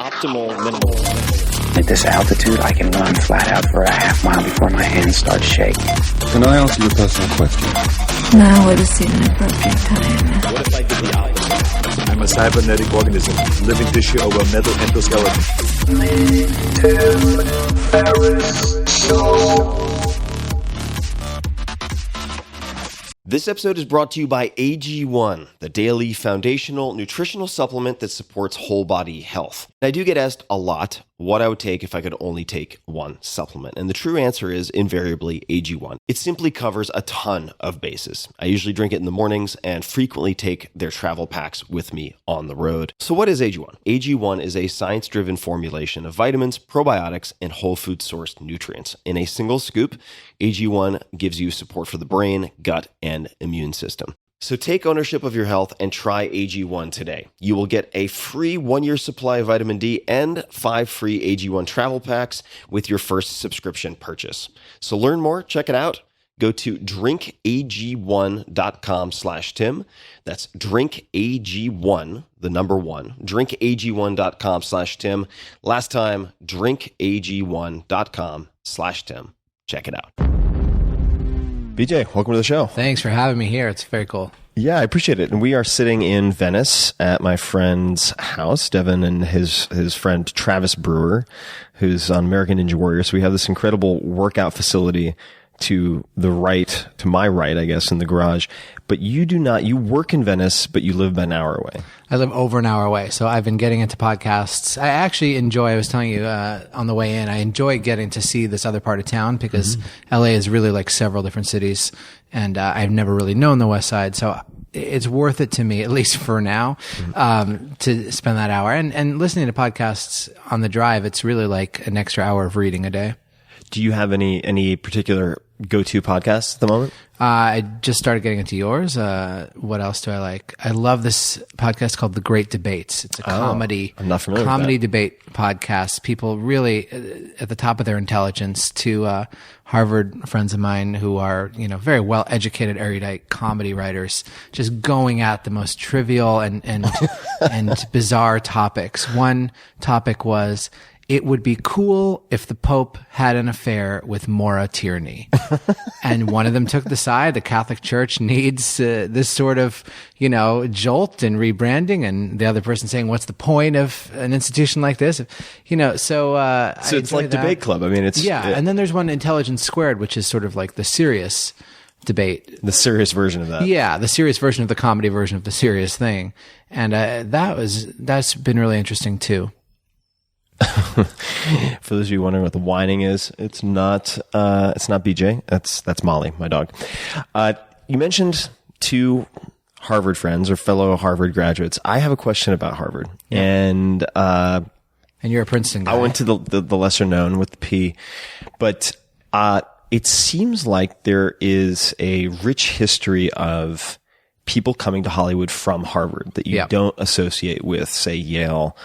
optimal minimal. At this altitude, I can run flat out for a half mile before my hands start shaking. Can I ask you a personal question? Now would seem an appropriate time. What if I did the opposite? I'm a cybernetic organism, living tissue over a metal endoskeleton. This episode is brought to you by AG1, the daily foundational nutritional supplement that supports whole body health. I do get asked a lot what I would take if I could only take one supplement. And the true answer is invariably AG1. It simply covers a ton of bases. I usually drink it in the mornings and frequently take their travel packs with me on the road. So what is AG1? AG1 is a science-driven formulation of vitamins, probiotics, and whole food sourced nutrients. In a single scoop, AG1 gives you support for the brain, gut, and immune system. So take ownership of your health and try AG1 today. You will get a free 1-year supply of vitamin D and 5 free AG1 travel packs with your first subscription purchase. So learn more, check it out. Go to drinkag1.com/Tim. That's drinkag1, the number 1, drinkag1.com/Tim. Last time, drinkag1.com/Tim. Check it out. BJ, welcome to the show. Thanks for having me here. It's very cool. Yeah, I appreciate it. And we are sitting in Venice at my friend's house, Devin and his friend Travis Brewer, who's on American Ninja Warrior. So we have this incredible workout facility to my right, I guess, in the garage. But you do not, you work in Venice, but you live about an hour away. I live over an hour away. So I've been getting into podcasts. I actually enjoy, I was telling you on the way in, I enjoy getting to see this other part of town because LA is really like several different cities. And I've never really known the West Side. So it's worth it to me, at least for now, to spend that hour. And listening to podcasts on the drive, it's really like an extra hour of reading a day. Do you have any particular go-to podcasts at the moment? I just started getting into yours. What else do I like? I love this podcast called The Great Debates. It's a comedy, I'm not familiar comedy with that. debate podcast. People really at the top of their intelligence. Two Harvard friends of mine who are, very well educated, erudite comedy writers, just going at the most trivial and bizarre topics. One topic was, it would be cool if the Pope had an affair with Maura Tierney. And one of them took the side. The Catholic Church needs this sort of, jolt and rebranding. And the other person saying, what's the point of an institution like this? So it's like that. Debate Club. I mean, it's... Yeah. And then there's one, Intelligence Squared, which is sort of like the serious debate. The serious version of that. Yeah. The serious version of the comedy version of the serious thing. And that's been really interesting too. For those of you wondering what the whining is, it's not BJ. That's Molly, my dog. You mentioned two Harvard friends or fellow Harvard graduates. I have a question about Harvard, and you're a Princeton guy. I went to the lesser known with the P, but it seems like there is a rich history of people coming to Hollywood from Harvard that you don't associate with, say, Yale.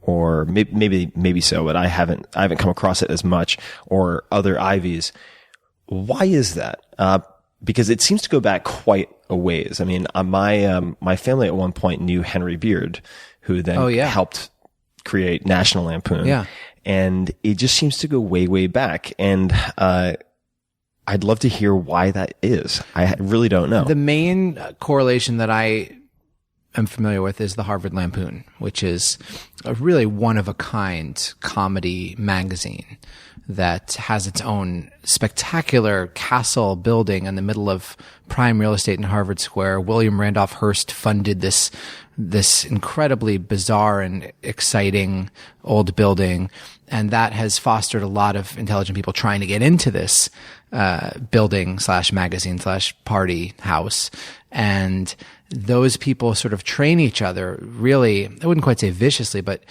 Or maybe so, but I haven't come across it as much, or other Ivies. Why is that? Because it seems to go back quite a ways. I mean, my family at one point knew Henry Beard, who then helped create National Lampoon. Yeah. And it just seems to go way, way back. And I'd love to hear why that is. I really don't know. The main correlation that I am familiar with is the Harvard Lampoon, which is a really one-of-a-kind comedy magazine that has its own spectacular castle building in the middle of prime real estate in Harvard Square. William Randolph Hearst funded this incredibly bizarre and exciting old building, and that has fostered a lot of intelligent people trying to get into this building / magazine / party house. And those people sort of train each other really, I wouldn't quite say viciously, but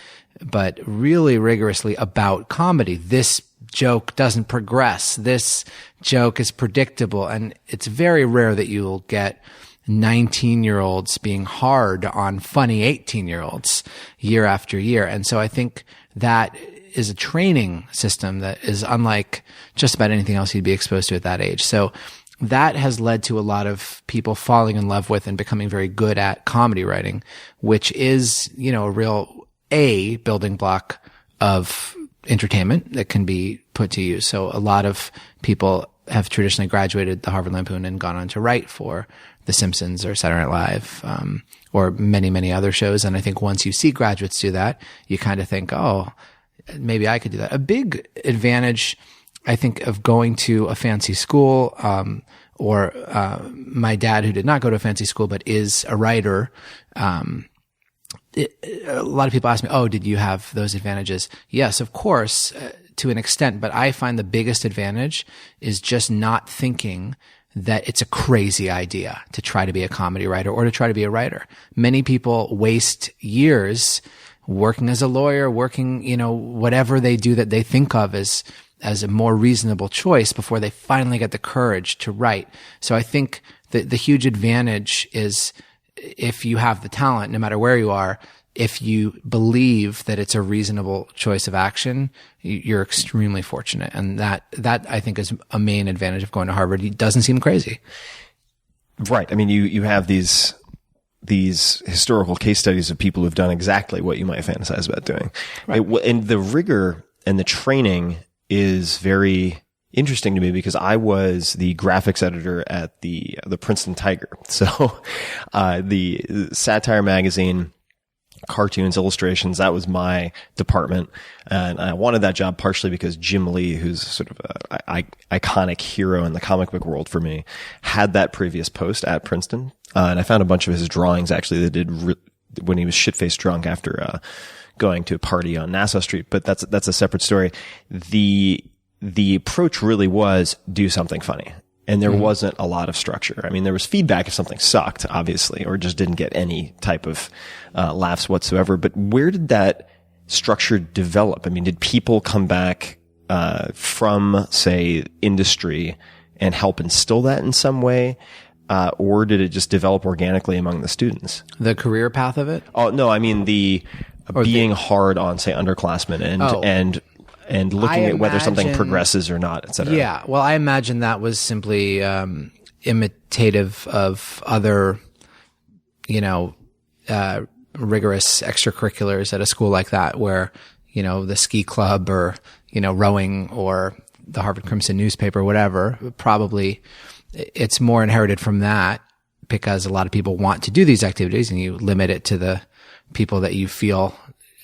really rigorously about comedy. This joke doesn't progress. This joke is predictable. And it's very rare that you'll get 19-year-olds being hard on funny 18-year-olds year after year. And so I think that is a training system that is unlike just about anything else you'd be exposed to at that age. So that has led to a lot of people falling in love with and becoming very good at comedy writing, which is, a real a building block of entertainment that can be put to use. So a lot of people have traditionally graduated the Harvard Lampoon and gone on to write for The Simpsons or Saturday Night Live, or many, many other shows. And I think once you see graduates do that, you kind of think, oh, maybe I could do that. A big advantage, I think, of going to a fancy school, or my dad, who did not go to a fancy school but is a writer, a lot of people ask me, oh, did you have those advantages? Yes, of course, to an extent, but I find the biggest advantage is just not thinking that it's a crazy idea to try to be a comedy writer or to try to be a writer. Many people waste years working as a lawyer, working, whatever they do that they think of as a more reasonable choice before they finally get the courage to write. So I think that the huge advantage is, if you have the talent, no matter where you are, if you believe that it's a reasonable choice of action, you're extremely fortunate. And that I think is a main advantage of going to Harvard. It doesn't seem crazy. Right. I mean, you have these historical case studies of people who've done exactly what you might fantasize about doing. Right. And the rigor and the training is very interesting to me, because I was the graphics editor at the Princeton Tiger. So, the satire magazine, cartoons, illustrations, that was my department. And I wanted that job partially because Jim Lee, who's sort of an iconic hero in the comic book world for me, had that previous post at Princeton. And I found a bunch of his drawings actually that did when he was shit-faced drunk after, going to a party on Nassau Street. But that's a separate story. The approach really was do something funny. And there wasn't a lot of structure. I mean, there was feedback if something sucked, obviously, or just didn't get any type of laughs whatsoever. But where did that structure develop? I mean, did people come back from, say, industry and help instill that in some way? Or did it just develop organically among the students? The career path of it? Oh, no, I mean being hard on, say, underclassmen and looking at whether something progresses or not, et cetera. Yeah. Well, I imagine that was simply imitative of other, rigorous extracurriculars at a school like that, where, the ski club or, rowing or the Harvard Crimson newspaper, whatever, probably it's more inherited from that, because a lot of people want to do these activities, and you limit it to the people that you feel,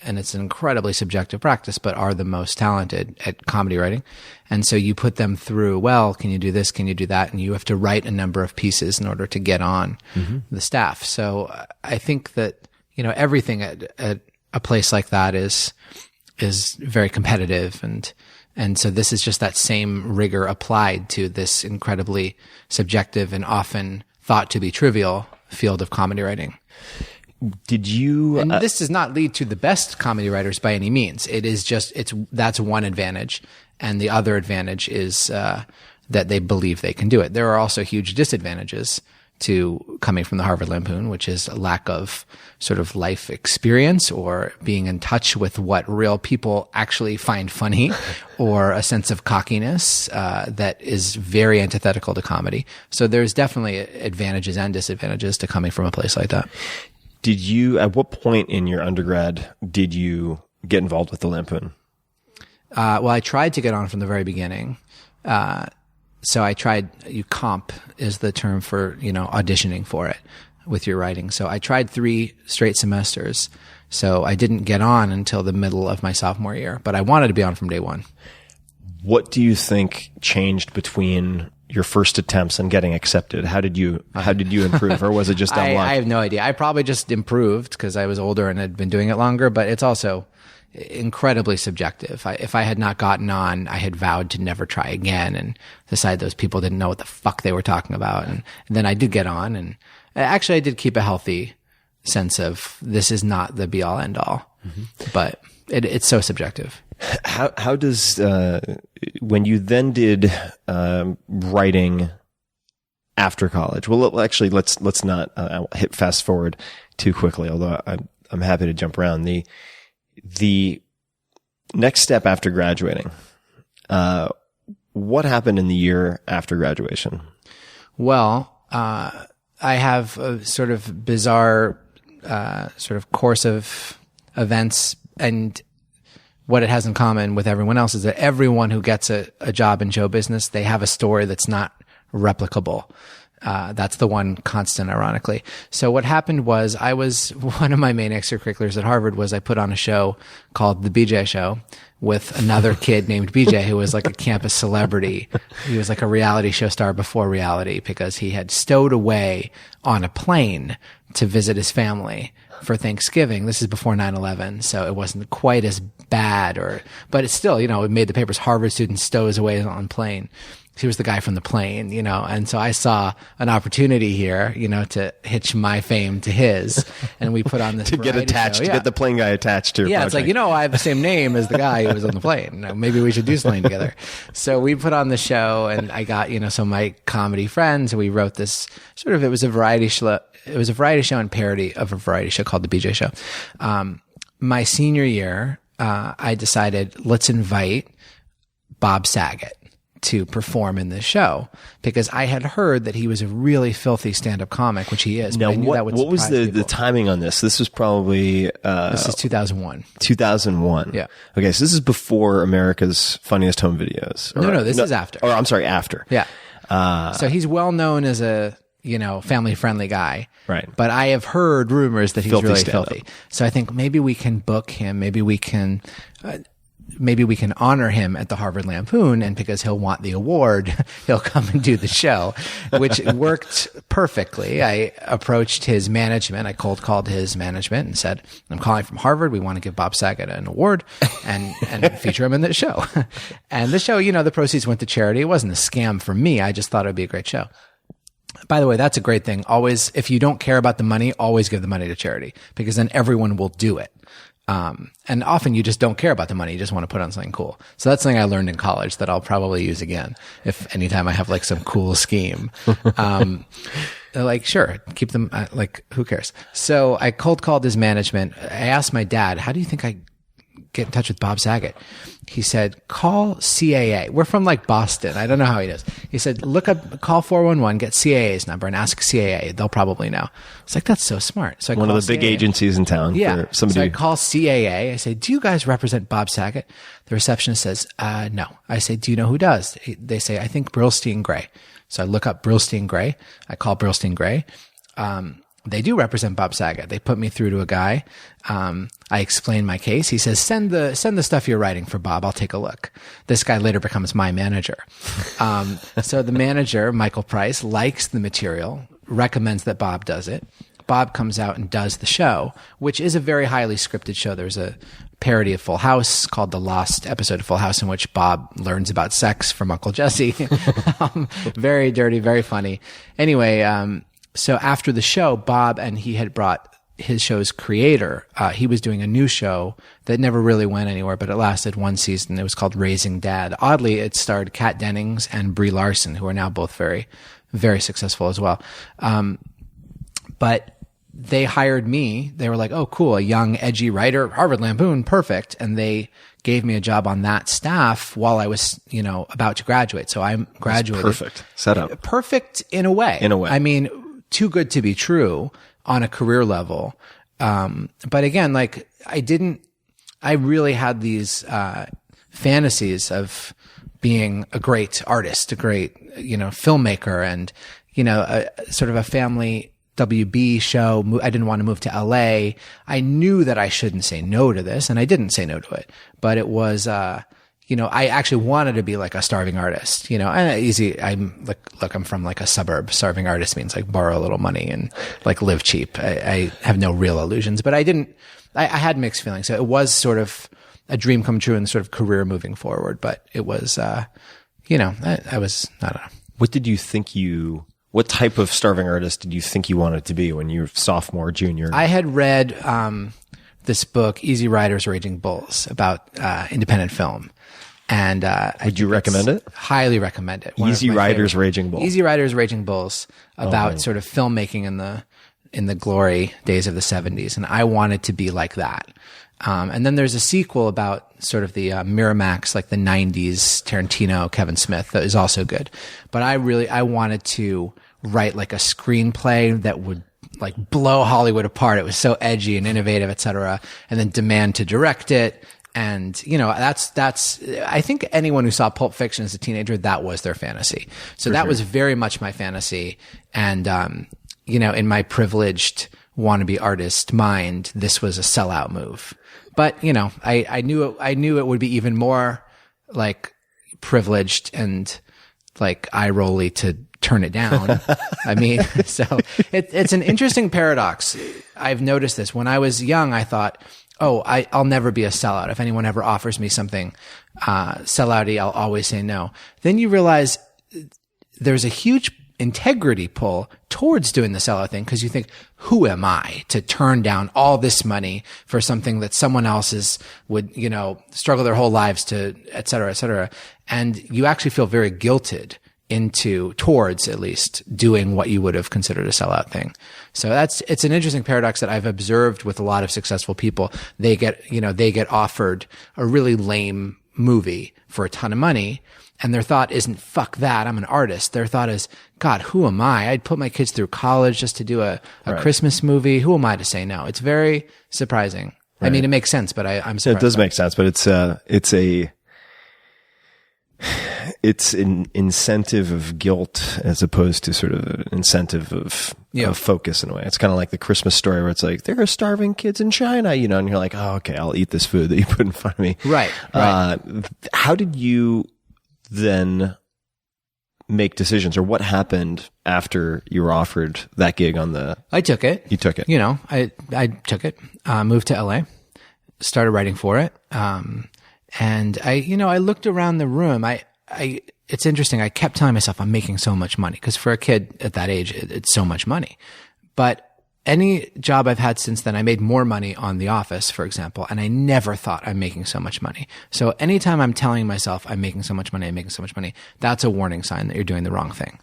and it's an incredibly subjective practice, but are the most talented at comedy writing. And so you put them through, well, can you do this? Can you do that? And you have to write a number of pieces in order to get on the staff. So I think that, everything at a place like that is very competitive. And so this is just that same rigor applied to this incredibly subjective and often thought to be trivial field of comedy writing. Did you? And this does not lead to the best comedy writers by any means. It is just that's one advantage, and the other advantage is that they believe they can do it. There are also huge disadvantages to coming from the Harvard Lampoon, which is a lack of sort of life experience or being in touch with what real people actually find funny, or a sense of cockiness that is very antithetical to comedy. So there's definitely advantages and disadvantages to coming from a place like that. Did you, at what point in your undergrad did you get involved with the Lampoon? Well, I tried to get on from the very beginning. So I tried, comp is the term for, auditioning for it with your writing. So I tried 3 straight semesters. So I didn't get on until the middle of my sophomore year, but I wanted to be on from day one. What do you think changed between your first attempts and getting accepted? How did you improve, or was it just dumb luck? I have no idea. I probably just improved because I was older and had been doing it longer, but it's also incredibly subjective. If I had not gotten on, I had vowed to never try again, and decided those people didn't know what the fuck they were talking about. And then I did get on, and actually I did keep a healthy sense of this is not the be all end all, but it's so subjective. How does, when you then did, writing after college, well, actually, let's not, hit fast forward too quickly, although I'm happy to jump around. The next step after graduating, what happened in the year after graduation? Well, I have a sort of bizarre, sort of course of events and what it has in common with everyone else is that everyone who gets a job in show business, they have a story that's not replicable. That's the one constant, ironically. So what happened was one of my main extracurriculars at Harvard was I put on a show called The BJ Show with another kid named BJ who was like a campus celebrity. He was like a reality show star before reality because he had stowed away on a plane to visit his family for Thanksgiving. This is before 9/11, so it wasn't quite as bad but it's still, it made the papers. Harvard student stows away on plane. He was the guy from the plane, and so I saw an opportunity here, to hitch my fame to his, and we put on this to get attached, to get the plane guy attached to your project. It's like, I have the same name as the guy who was on the plane. Maybe we should do something together. So we put on the show, and I got, some of my comedy friends, and we wrote this it was a variety show. It was a variety show and parody of a variety show called The BJ Show. My senior year, I decided, let's invite Bob Saget to perform in this show because I had heard that he was a really filthy stand-up comic, which he is. Now, what was the timing on this? This was probably this is 2001. 2001. Yeah. Okay, so this is before America's Funniest Home Videos. No, this is after. Oh, I'm sorry, after. Yeah. So he's well known as a family-friendly guy. Right. But I have heard rumors that he's Filthy really stand-up. filthy. So I think maybe we can book him. Maybe we can honor him at the Harvard Lampoon, and because he'll want the award, he'll come and do the show, which worked perfectly. I approached his management. I cold called his management and said, I'm calling from Harvard. We want to give Bob Saget an award and feature him in the show. And the show, the proceeds went to charity. It wasn't a scam for me. I just thought it would be a great show. By the way, that's a great thing. Always, if you don't care about the money, always give the money to charity because then everyone will do it. And often you just don't care about the money. You just want to put on something cool. So that's something I learned in college that I'll probably use again. If anytime I have like some cool scheme, they're like, sure, keep them, who cares? So I cold called his management. I asked my dad, how do you think I get in touch with Bob Saget? He said, call CAA. We're from like Boston. I don't know how he does. He said, call 411, get CAA's number and ask CAA. They'll probably know. It's like, that's so smart. So I one of the big CAA. Agencies in town. Yeah. For somebody. So I call CAA. I say, do you guys represent Bob Saget? The receptionist says, no. I say, do you know who does? They say, I think Brillstein Gray. So I look up Brillstein Gray. I call Brillstein Gray. They do represent Bob Saget. They put me through to a guy. I explain my case. He says, send the stuff you're writing for Bob. I'll take a look. This guy later becomes my manager. So the manager, Michael Price, likes the material, recommends that Bob does it. Bob comes out and does the show, which is a very highly scripted show. There's a parody of Full House called The Lost Episode of Full House, in which Bob learns about sex from Uncle Jesse. Very dirty, very funny. Anyway, so after the show, Bob, and he had brought his show's creator. He was doing a new show that never really went anywhere, but it lasted one season. It was called Raising Dad. Oddly, it starred Kat Dennings and Brie Larson, who are now both very, very successful as well. But they hired me. They were like, oh, cool, a young, edgy writer, Harvard Lampoon, perfect. And they gave me a job on that staff while I was, about to graduate. So I graduated. Perfect setup. Perfect in a way. In a way. I mean, too good to be true on a career level. But again, I really had these fantasies of being a great artist, a great, filmmaker, and, sort of a family WB show. I didn't want to move to LA. I knew that I shouldn't say no to this, and I didn't say no to it. But it was, I actually wanted to be like a starving artist, and easy. I'm from like a suburb. Starving artist means like borrow a little money and like live cheap. I have no real illusions, but I had mixed feelings. So it was sort of a dream come true and sort of career moving forward, but it was, I don't know. What type of starving artist did you think you wanted to be when you were sophomore, junior? I had read, this book, Easy Riders, Raging Bulls, about, independent film. And would you recommend it? Highly recommend it. Easy Riders, Raging Bulls. Easy Riders, Raging Bulls, about sort of filmmaking in the glory days of the 70s, and I wanted to be like that. And then there's a sequel about sort of the Miramax, like the 90s Tarantino, Kevin Smith, that is also good. But I wanted to write like a screenplay that would like blow Hollywood apart. It was so edgy and innovative, et cetera. And then demand to direct it. And, you know, I think anyone who saw Pulp Fiction as a teenager, that was their fantasy. So that was very much my fantasy. And, you know, in my privileged wannabe artist mind, this was a sellout move. But, you know, I knew it would be even more like privileged and like eye rolly to turn it down. I mean, so it's an interesting paradox. I've noticed this. When I was young, I thought, I'll never be a sellout. If anyone ever offers me something, sellouty, I'll always say no. Then you realize there's a huge integrity pull towards doing the sellout thing because you think, who am I to turn down all this money for something that someone else's would, you know, struggle their whole lives to, et cetera, et cetera. And you actually feel very guilted towards at least doing what you would have considered a sellout thing. So it's an interesting paradox that I've observed with a lot of successful people. They get offered a really lame movie for a ton of money. And their thought isn't, fuck that, I'm an artist. Their thought is, God, who am I? I'd put my kids through college just to do a Christmas movie. Who am I to say no? It's very surprising. Right. I mean, it makes sense, but I'm surprised. It does make sense, but it's an incentive of guilt as opposed to sort of an incentive of focus in a way. It's kind of like the Christmas story where it's like, there are starving kids in China, you know, and you're like, oh, okay, I'll eat this food that you put in front of me. Right. How did you then make decisions, or what happened after you were offered that gig on the... I took it. You took it. You know, I took it, moved to LA, started writing for it. And I looked around the room. It's interesting. I kept telling myself I'm making so much money because for a kid at that age, it's so much money. But any job I've had since then, I made more money on The Office, for example, and I never thought I'm making so much money. So anytime I'm telling myself I'm making so much money, that's a warning sign that you're doing the wrong thing.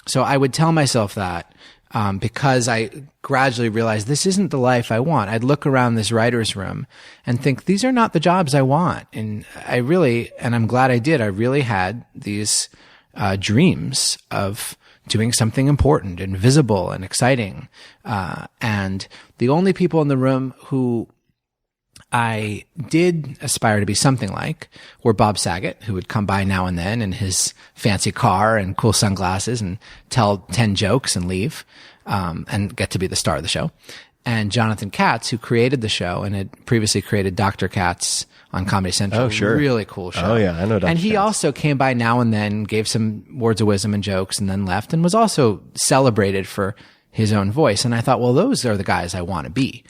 So I would tell myself that, because I gradually realized this isn't the life I want. I'd look around this writer's room and think, these are not the jobs I want. And I'm glad I did. I really had these dreams of doing something important and visible and exciting. And the only people in the room who I did aspire to be something like were Bob Saget, who would come by now and then in his fancy car and cool sunglasses and tell 10 jokes and leave, and get to be the star of the show. And Jonathan Katz, who created the show and had previously created Dr. Katz on Comedy Central. Oh, sure. Really cool show. Oh, yeah. I know Dr. And he Katz. also came by now and then, gave some words of wisdom and jokes, and then left, and was also celebrated for his own voice. And I thought, well, those are the guys I want to be.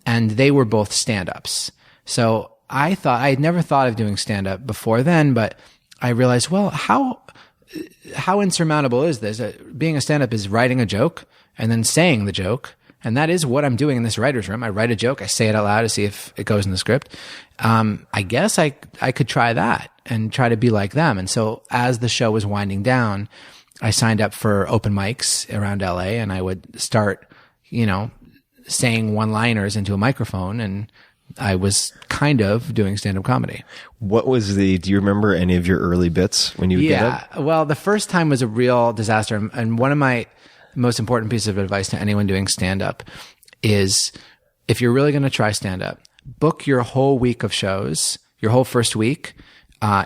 And they were both stand-ups. So I had never thought of doing stand-up before then, but I realized, well, how insurmountable is this? Being a stand-up is writing a joke and then saying the joke. And that is what I'm doing in this writer's room. I write a joke, I say it out loud to see if it goes in the script. I guess I could try that and try to be like them. And so as the show was winding down, I signed up for open mics around LA, and I would start, saying one-liners into a microphone, and I was kind of doing stand-up comedy. Do you remember any of your early bits when you did it? Well, the first time was a real disaster. And one of my most important pieces of advice to anyone doing stand-up is, if you're really going to try stand-up, book your whole week of shows, your whole first week,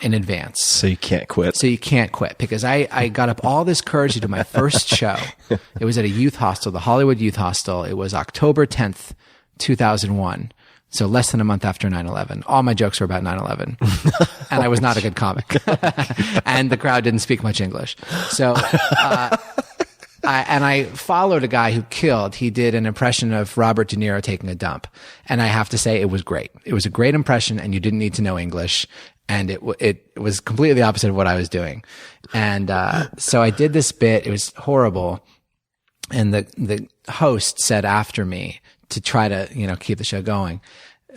in advance. So you can't quit. Because I got up all this courage to do my first show. It was at a youth hostel, the Hollywood Youth Hostel. It was October 10th, 2001. So less than a month after 9/11. All my jokes were about 9/11. And I was not a good comic. And the crowd didn't speak much English. So, I followed a guy who killed. He did an impression of Robert De Niro taking a dump. And I have to say, it was great. It was a great impression, and you didn't need to know English. And it was completely the opposite of what I was doing. And, so I did this bit. It was horrible. And the host said after me to try to, keep the show going,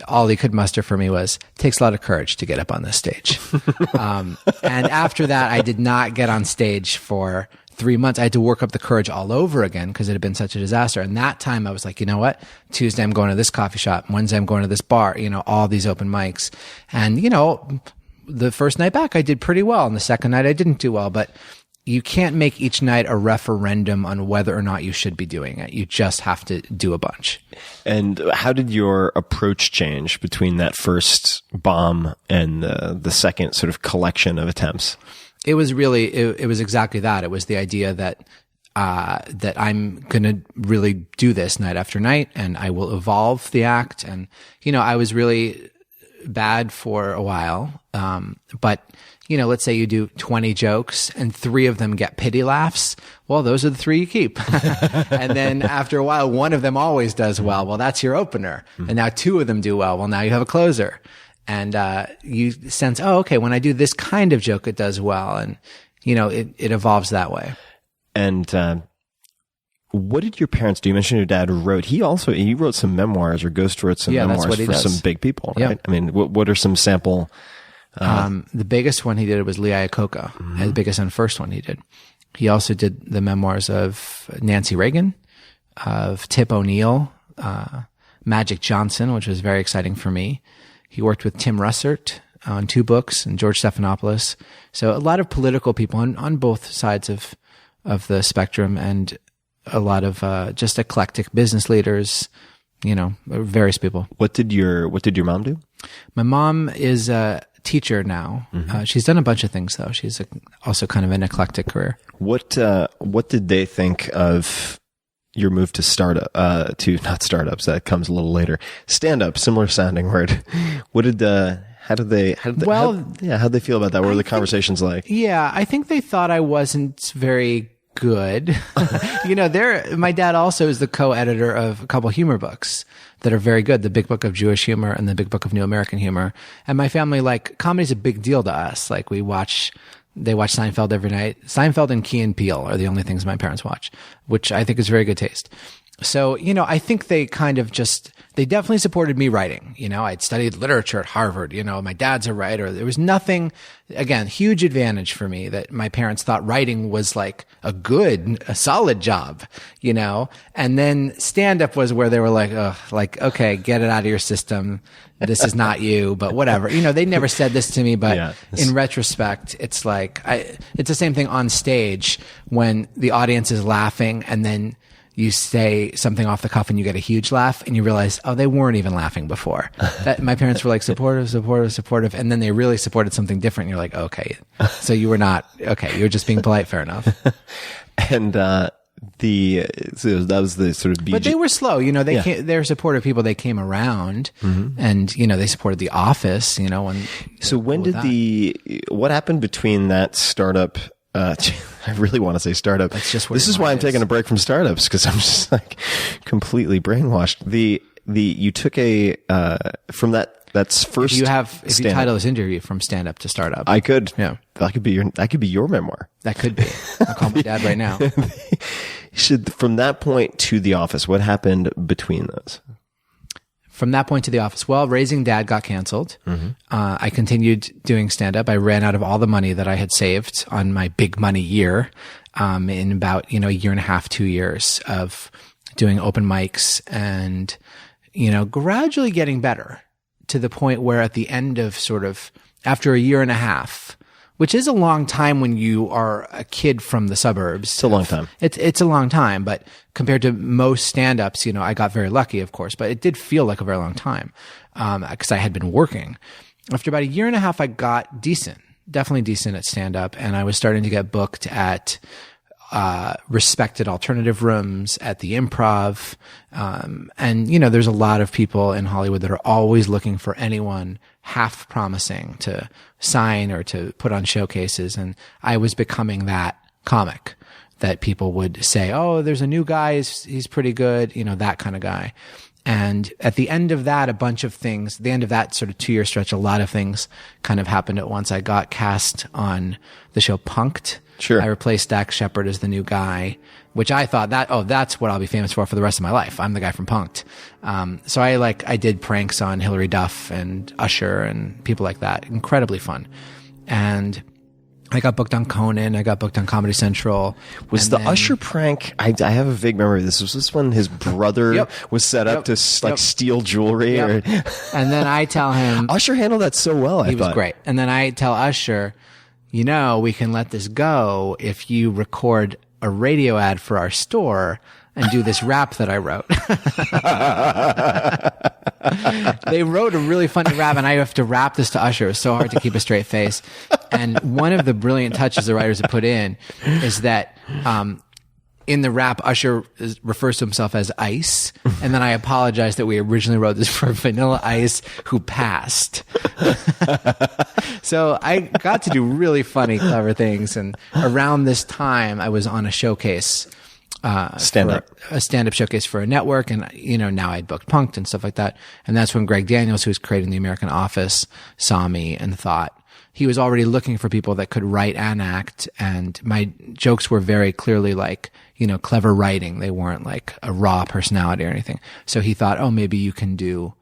all he could muster for me was, takes a lot of courage to get up on this stage. And after that, I did not get on stage for 3 months. I had to work up the courage all over again because it had been such a disaster. And that time I was like, you know what? Tuesday I'm going to this coffee shop. Wednesday I'm going to this bar, all these open mics. And, the first night back I did pretty well. And the second night I didn't do well. But you can't make each night a referendum on whether or not you should be doing it. You just have to do a bunch. And how did your approach change between that first bomb and the second sort of collection of attempts? It was really, it was exactly that. It was the idea that I'm going to really do this night after night, and I will evolve the act. And, I was really bad for a while. But, let's say you do 20 jokes and 3 of them get pity laughs. Well, those are the 3 you keep. And then after a while, one of them always does well. Well, that's your opener. And now 2 of them do well. Well, now you have a closer. And, you sense, oh, okay, when I do this kind of joke, it does well. And, it evolves that way. And what did your parents do? You mentioned your dad wrote. He wrote some memoirs, or ghost wrote some memoirs that's what he for does. some big people, right? Yeah. I mean, what are some sample? The biggest one he did was Lee Iacocca. The biggest and first one he did. He also did the memoirs of Nancy Reagan, of Tip O'Neill, Magic Johnson, which was very exciting for me. He worked with Tim Russert on 2 books, and George Stephanopoulos. So a lot of political people on both sides of the spectrum, and a lot of just eclectic business leaders, various people. What did your mom do? My mom is a teacher now. She's done a bunch of things though. She's also kind of an eclectic career. What did they think of your move to not startups? That comes a little later. Stand up, similar sounding word. How'd they feel about that? What were the conversations like? Yeah, I think they thought I wasn't very good. My dad also is the co-editor of a couple humor books that are very good. The Big Book of Jewish Humor and the Big Book of New American Humor. And my family, comedy's a big deal to us. They watch Seinfeld every night. Seinfeld and Key and Peele are the only things my parents watch, which I think is very good taste. So, I think they kind of they definitely supported me writing. I'd studied literature at Harvard. My dad's a writer. There was nothing, again, huge advantage for me that my parents thought writing was a solid job, and then stand up was where they were okay, get it out of your system. This is not you, but whatever. They never said this to me, but in retrospect, it's it's the same thing on stage when the audience is laughing and then you say something off the cuff and you get a huge laugh and you realize, oh, they weren't even laughing before. That my parents were supportive. And then they really supported something different. And you're like, okay, so you were not, okay, you were just being polite. Fair enough. And, so that was the sort of But they were slow. They're supportive people. They came around and, they supported The Office, when what happened between that startup, I really want to say startup. That's just what this is why I'm taking a break from startups, because I'm just completely brainwashed. You took from that's first. If you title this interview from stand up to startup, I could. Yeah, that could be your memoir. That could be. I'll call my dad right now. From that point to The Office, what happened between those? From that point to The Office, well, Raising Dad got canceled. I continued doing stand-up. I ran out of all the money that I had saved on my big money year in about, a year and a half, 2 years of doing open mics and, gradually getting better to the point where at the end of after a year and a half, which is a long time when you are a kid from the suburbs. It's a long time. It's a long time, but compared to most stand-ups, I got very lucky, of course, but it did feel like a very long time, because I had been working. After about a year and a half, I got definitely decent at stand-up, and I was starting to get booked at respected alternative rooms, at the Improv. And, there's a lot of people in Hollywood that are always looking for anyone half promising to sign or to put on showcases. And I was becoming that comic that people would say, oh, there's a new guy. He's pretty good. That kind of guy. And at the end of that, the end of that sort of 2-year stretch, a lot of things kind of happened at once. I got cast on the show Punk'd. Sure. I replaced Dax Shepard as the new guy, which I thought that's what I'll be famous for the rest of my life. I'm the guy from Punk'd. So I did pranks on Hillary Duff and Usher and people like that. Incredibly fun. And I got booked on Conan. I got booked on Comedy Central. Was the Usher prank? I have a vague memory of this. Was this when his brother was set up to steal jewelry? And then I tell him, Usher handled that so well. He was great. And then I tell Usher, we can let this go if you record a radio ad for our store and do this rap that I wrote. They wrote a really funny rap, and I have to rap this to Usher. It was so hard to keep a straight face. And one of the brilliant touches the writers have put in is that in the rap, Usher refers to himself as Ice. And then I apologize that we originally wrote this for Vanilla Ice, who passed. So I got to do really funny, clever things. And around this time, I was on a showcase. A stand-up showcase for a network. And, now I'd booked Punk'd and stuff like that. And that's when Greg Daniels, who was creating The American Office, saw me and thought he was already looking for people that could write and act. And my jokes were very clearly like, clever writing. They weren't like a raw personality or anything. So he thought, oh, maybe you can do,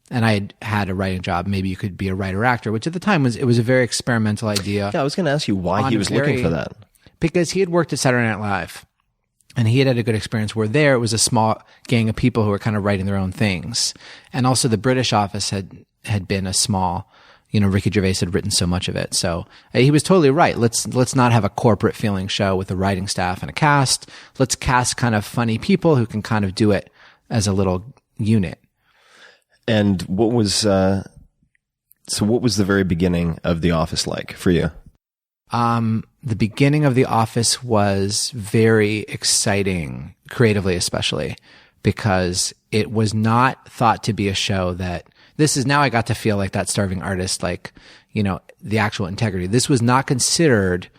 and I had a writing job. Maybe you could be a writer-actor, which at the time it was a very experimental idea. Yeah, I was going to ask you why he was looking for that. Because he had worked at Saturday Night Live. And he had a good experience where there it was a small gang of people who were kind of writing their own things. And also the British office had been a small, Ricky Gervais had written so much of it. So he was totally right. Let's not have a corporate feeling show with a writing staff and a cast. Let's cast kind of funny people who can kind of do it as a little unit. And what was the very beginning of The Office like for you? The beginning of The Office was very exciting, creatively especially, because it was not thought to be a show that now I got to feel like that starving artist, like, the actual integrity. This was not considered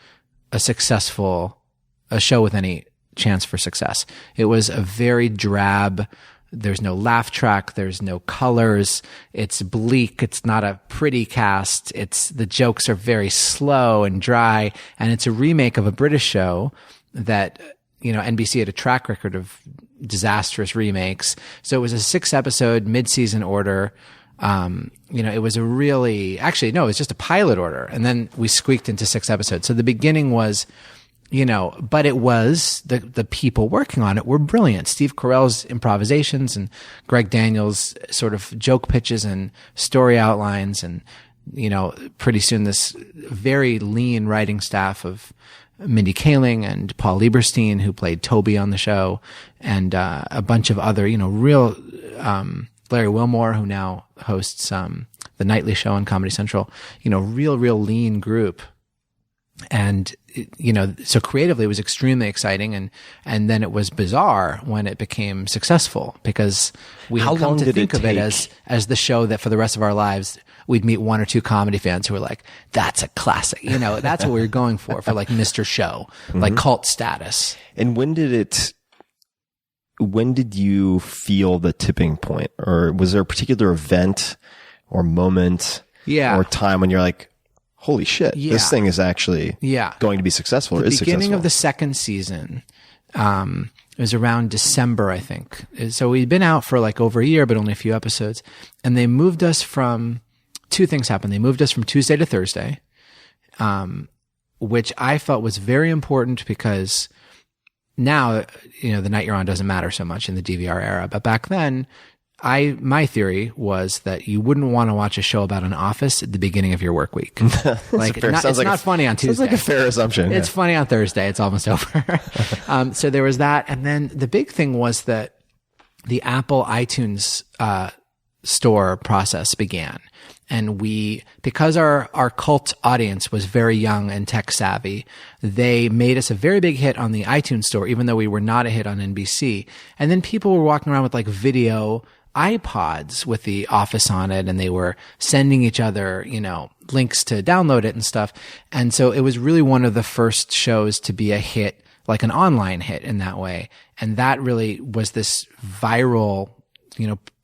a show with any chance for success. It was a very drab, there's no laugh track. There's no colors. It's bleak. It's not a pretty cast. The jokes are very slow and dry. And it's a remake of a British show that, NBC had a track record of disastrous remakes. So it was a 6-episode mid-season order. It was it was just a pilot order. And then we squeaked into 6 episodes. So the beginning was, but it was the people working on it were brilliant. Steve Carell's improvisations and Greg Daniels' sort of joke pitches and story outlines. And, pretty soon this very lean writing staff of Mindy Kaling and Paul Lieberstein, who played Toby on the show, and a bunch of other, real Larry Wilmore, who now hosts the Nightly Show on Comedy Central, real lean group. And, so creatively it was extremely exciting. And then it was bizarre when it became successul, because we had come to think of it as the show that for the rest of our lives, we'd meet 1 or 2 comedy fans who were like, that's a classic. That's what we were going for like Mr. Show, like cult status. And when did you feel the tipping point? Or was there a particular event or moment or time when you're like, holy shit, this thing is actually going to be successful or is successful? The beginning of the second season, it was around December, I think. So we'd been out for like over a year, but only a few episodes. And they moved us from, 2 things happened. They moved us from Tuesday to Thursday, which I felt was very important because now, the night you're on doesn't matter so much in the DVR era. But back then, my theory was that you wouldn't want to watch a show about an office at the beginning of your work week. It's not funny on Tuesday. Sounds like a fair assumption. It's funny on Thursday. It's almost over. So there was that. And then the big thing was that the Apple iTunes store process began. And because our cult audience was very young and tech savvy, they made us a very big hit on the iTunes store, even though we were not a hit on NBC. And then people were walking around with like video iPods with The Office on it, and they were sending each other, links to download it and stuff. And so it was really one of the first shows to be a hit, like an online hit in that way. And that really was this viral,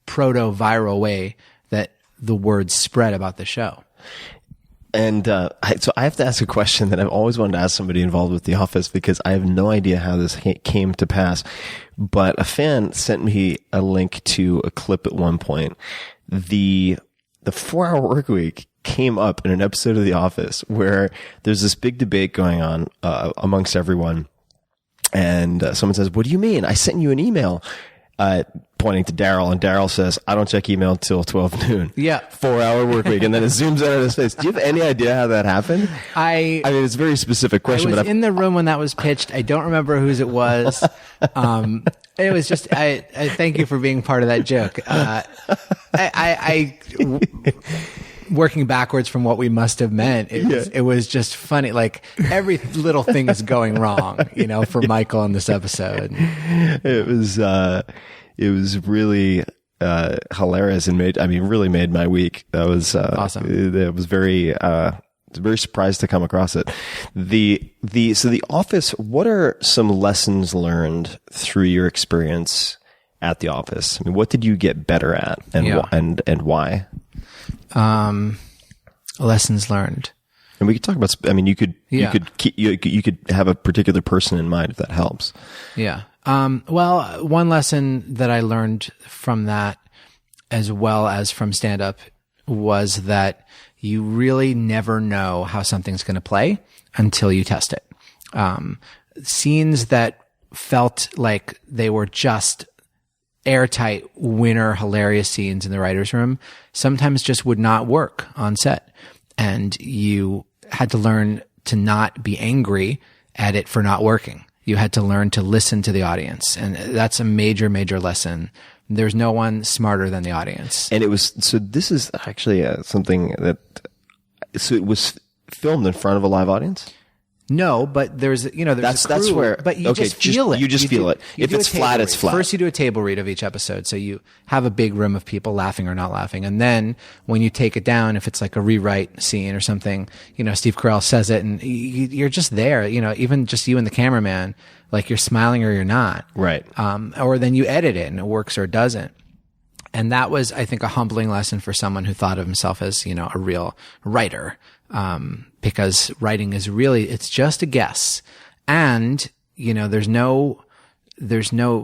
proto-viral way that the word spread about the show. And so I have to ask a question that I've always wanted to ask somebody involved with The Office, because I have no idea how this came to pass. But a fan sent me a link to a clip at one point. The 4-hour work week came up in an episode of The Office where there's this big debate going on amongst everyone. And someone says, "What do you mean? I sent you an email pointing to Daryl, and Daryl says, I don't check email until 12 noon. Yeah. 4-hour work week. And then it zooms out of his face. Do you have any idea how that happened? I mean, it's a very specific question. I was but in the room when that was pitched. I don't remember whose it was. It was just, I thank you for being part of that joke. Working backwards from what we must have meant, it was just funny. Like every little thing is going wrong, for Michael in this episode. It was really hilarious and really made my week. That was awesome. It was very surprised to come across it. So The Office. What are some lessons learned through your experience at The Office? I mean, what did you get better at, and why? Lessons learned. And we could talk about. I mean, you could have a particular person in mind if that helps. Yeah. Well, one lesson that I learned from that, as well as from stand up, was that you really never know how something's going to play until you test it. Scenes that felt like they were just airtight winner hilarious scenes in the writer's room sometimes just would not work on set. And you had to learn to not be angry at it for not working. You had to learn to listen to the audience. And that's a major, major lesson. There's no one smarter than the audience. And this is actually something that, so it was filmed in front of a live audience? No, but there's a crew, that's where, but you just feel it. You just feel it. If it's flat, it's flat. First you do a table read of each episode. So you have a big room of people laughing or not laughing. And then when you take it down, if it's like a rewrite scene or something, Steve Carell says it and you're just there, even just you and the cameraman, like you're smiling or you're not. Right. Or then you edit it and it works or it doesn't. And that was, I think, a humbling lesson for someone who thought of himself as, a real writer. Because writing is really, it's just a guess. And, there's no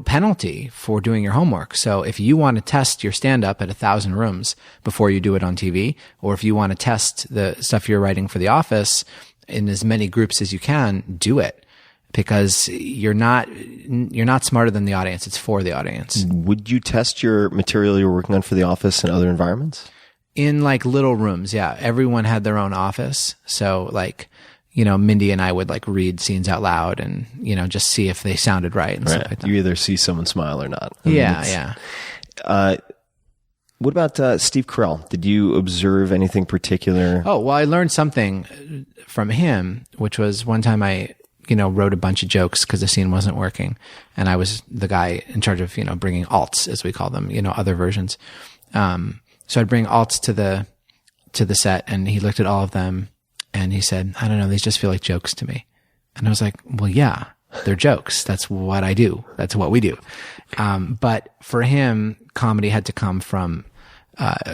penalty for doing your homework. So if you want to test your stand up at 1,000 rooms before you do it on TV, or if you want to test the stuff you're writing for The Office in as many groups as you can, do it. Because you're not smarter than the audience. It's for the audience. Would you test your material you're working on for The Office in other environments? In like little rooms, yeah. Everyone had their own office. So like, Mindy and I would like read scenes out loud and, just see if they sounded right and stuff like that. You either see someone smile or not. Yeah. What about Steve Carell? Did you observe anything particular? Oh, well, I learned something from him, which was one time I wrote a bunch of jokes because the scene wasn't working. And I was the guy in charge of, bringing alts, as we call them, other versions. So I'd bring alts to the set and he looked at all of them and he said, I don't know, these just feel like jokes to me. And I was like, well, yeah, they're jokes. That's what I do. That's what we do. But for him, comedy had to come from,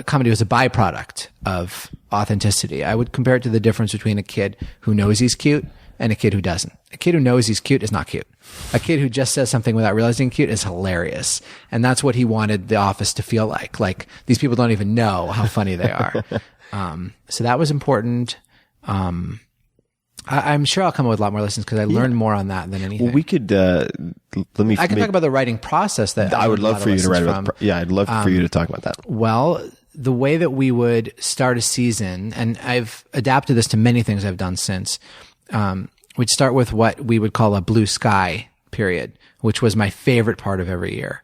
comedy was a byproduct of authenticity. I would compare it to the difference between a kid who knows he's cute and a kid who doesn't. A kid who knows he's cute is not cute. A kid who just says something without realizing cute is hilarious. And that's what he wanted The Office to feel like. Like, these people don't even know how funny they are. So that was important. I'm sure I'll come up with a lot more lessons because I learned more on that than anything. Well, we could, I can talk about the writing process that I would love for you to write about. Yeah, I'd love for you to talk about that. Well, the way that we would start a season, and I've adapted this to many things I've done since, we'd start with what we would call a blue sky period, which was my favorite part of every year.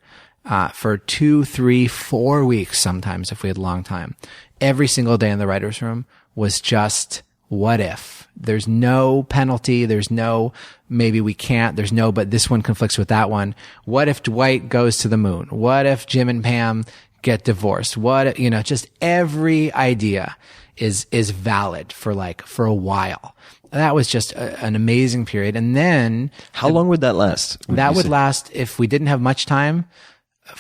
For 2, 3, 4 weeks, sometimes if we had a long time, every single day in the writer's room was just, what if? There's no penalty. There's no, maybe we can't. There's no, but this one conflicts with that one. What if Dwight goes to the moon? What if Jim and Pam get divorced? What, just every idea is valid for a while. That was just an amazing period. And then how long would that last? That would last, if we didn't have much time,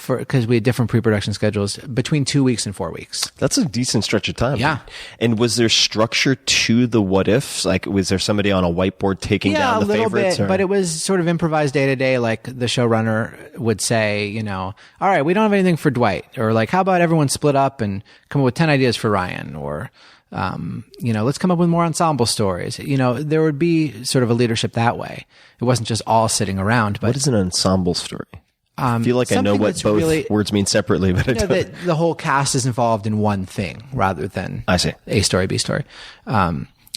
because we had different pre-production schedules, between 2 weeks and 4 weeks. That's a decent stretch of time. Yeah. And was there structure to the what ifs? Like, was there somebody on a whiteboard taking down the favorites? Yeah, a little bit, but it was sort of improvised day to day. Like the showrunner would say, all right, we don't have anything for Dwight, or like, how about everyone split up and come up with 10 ideas for Ryan, or let's come up with more ensemble stories. There would be sort of a leadership that way. It wasn't just all sitting around. But what is an ensemble story? I feel like I know something what that's both really- words mean separately, but I You know, don't. that the whole cast is involved in one thing rather than I see. A story, B story.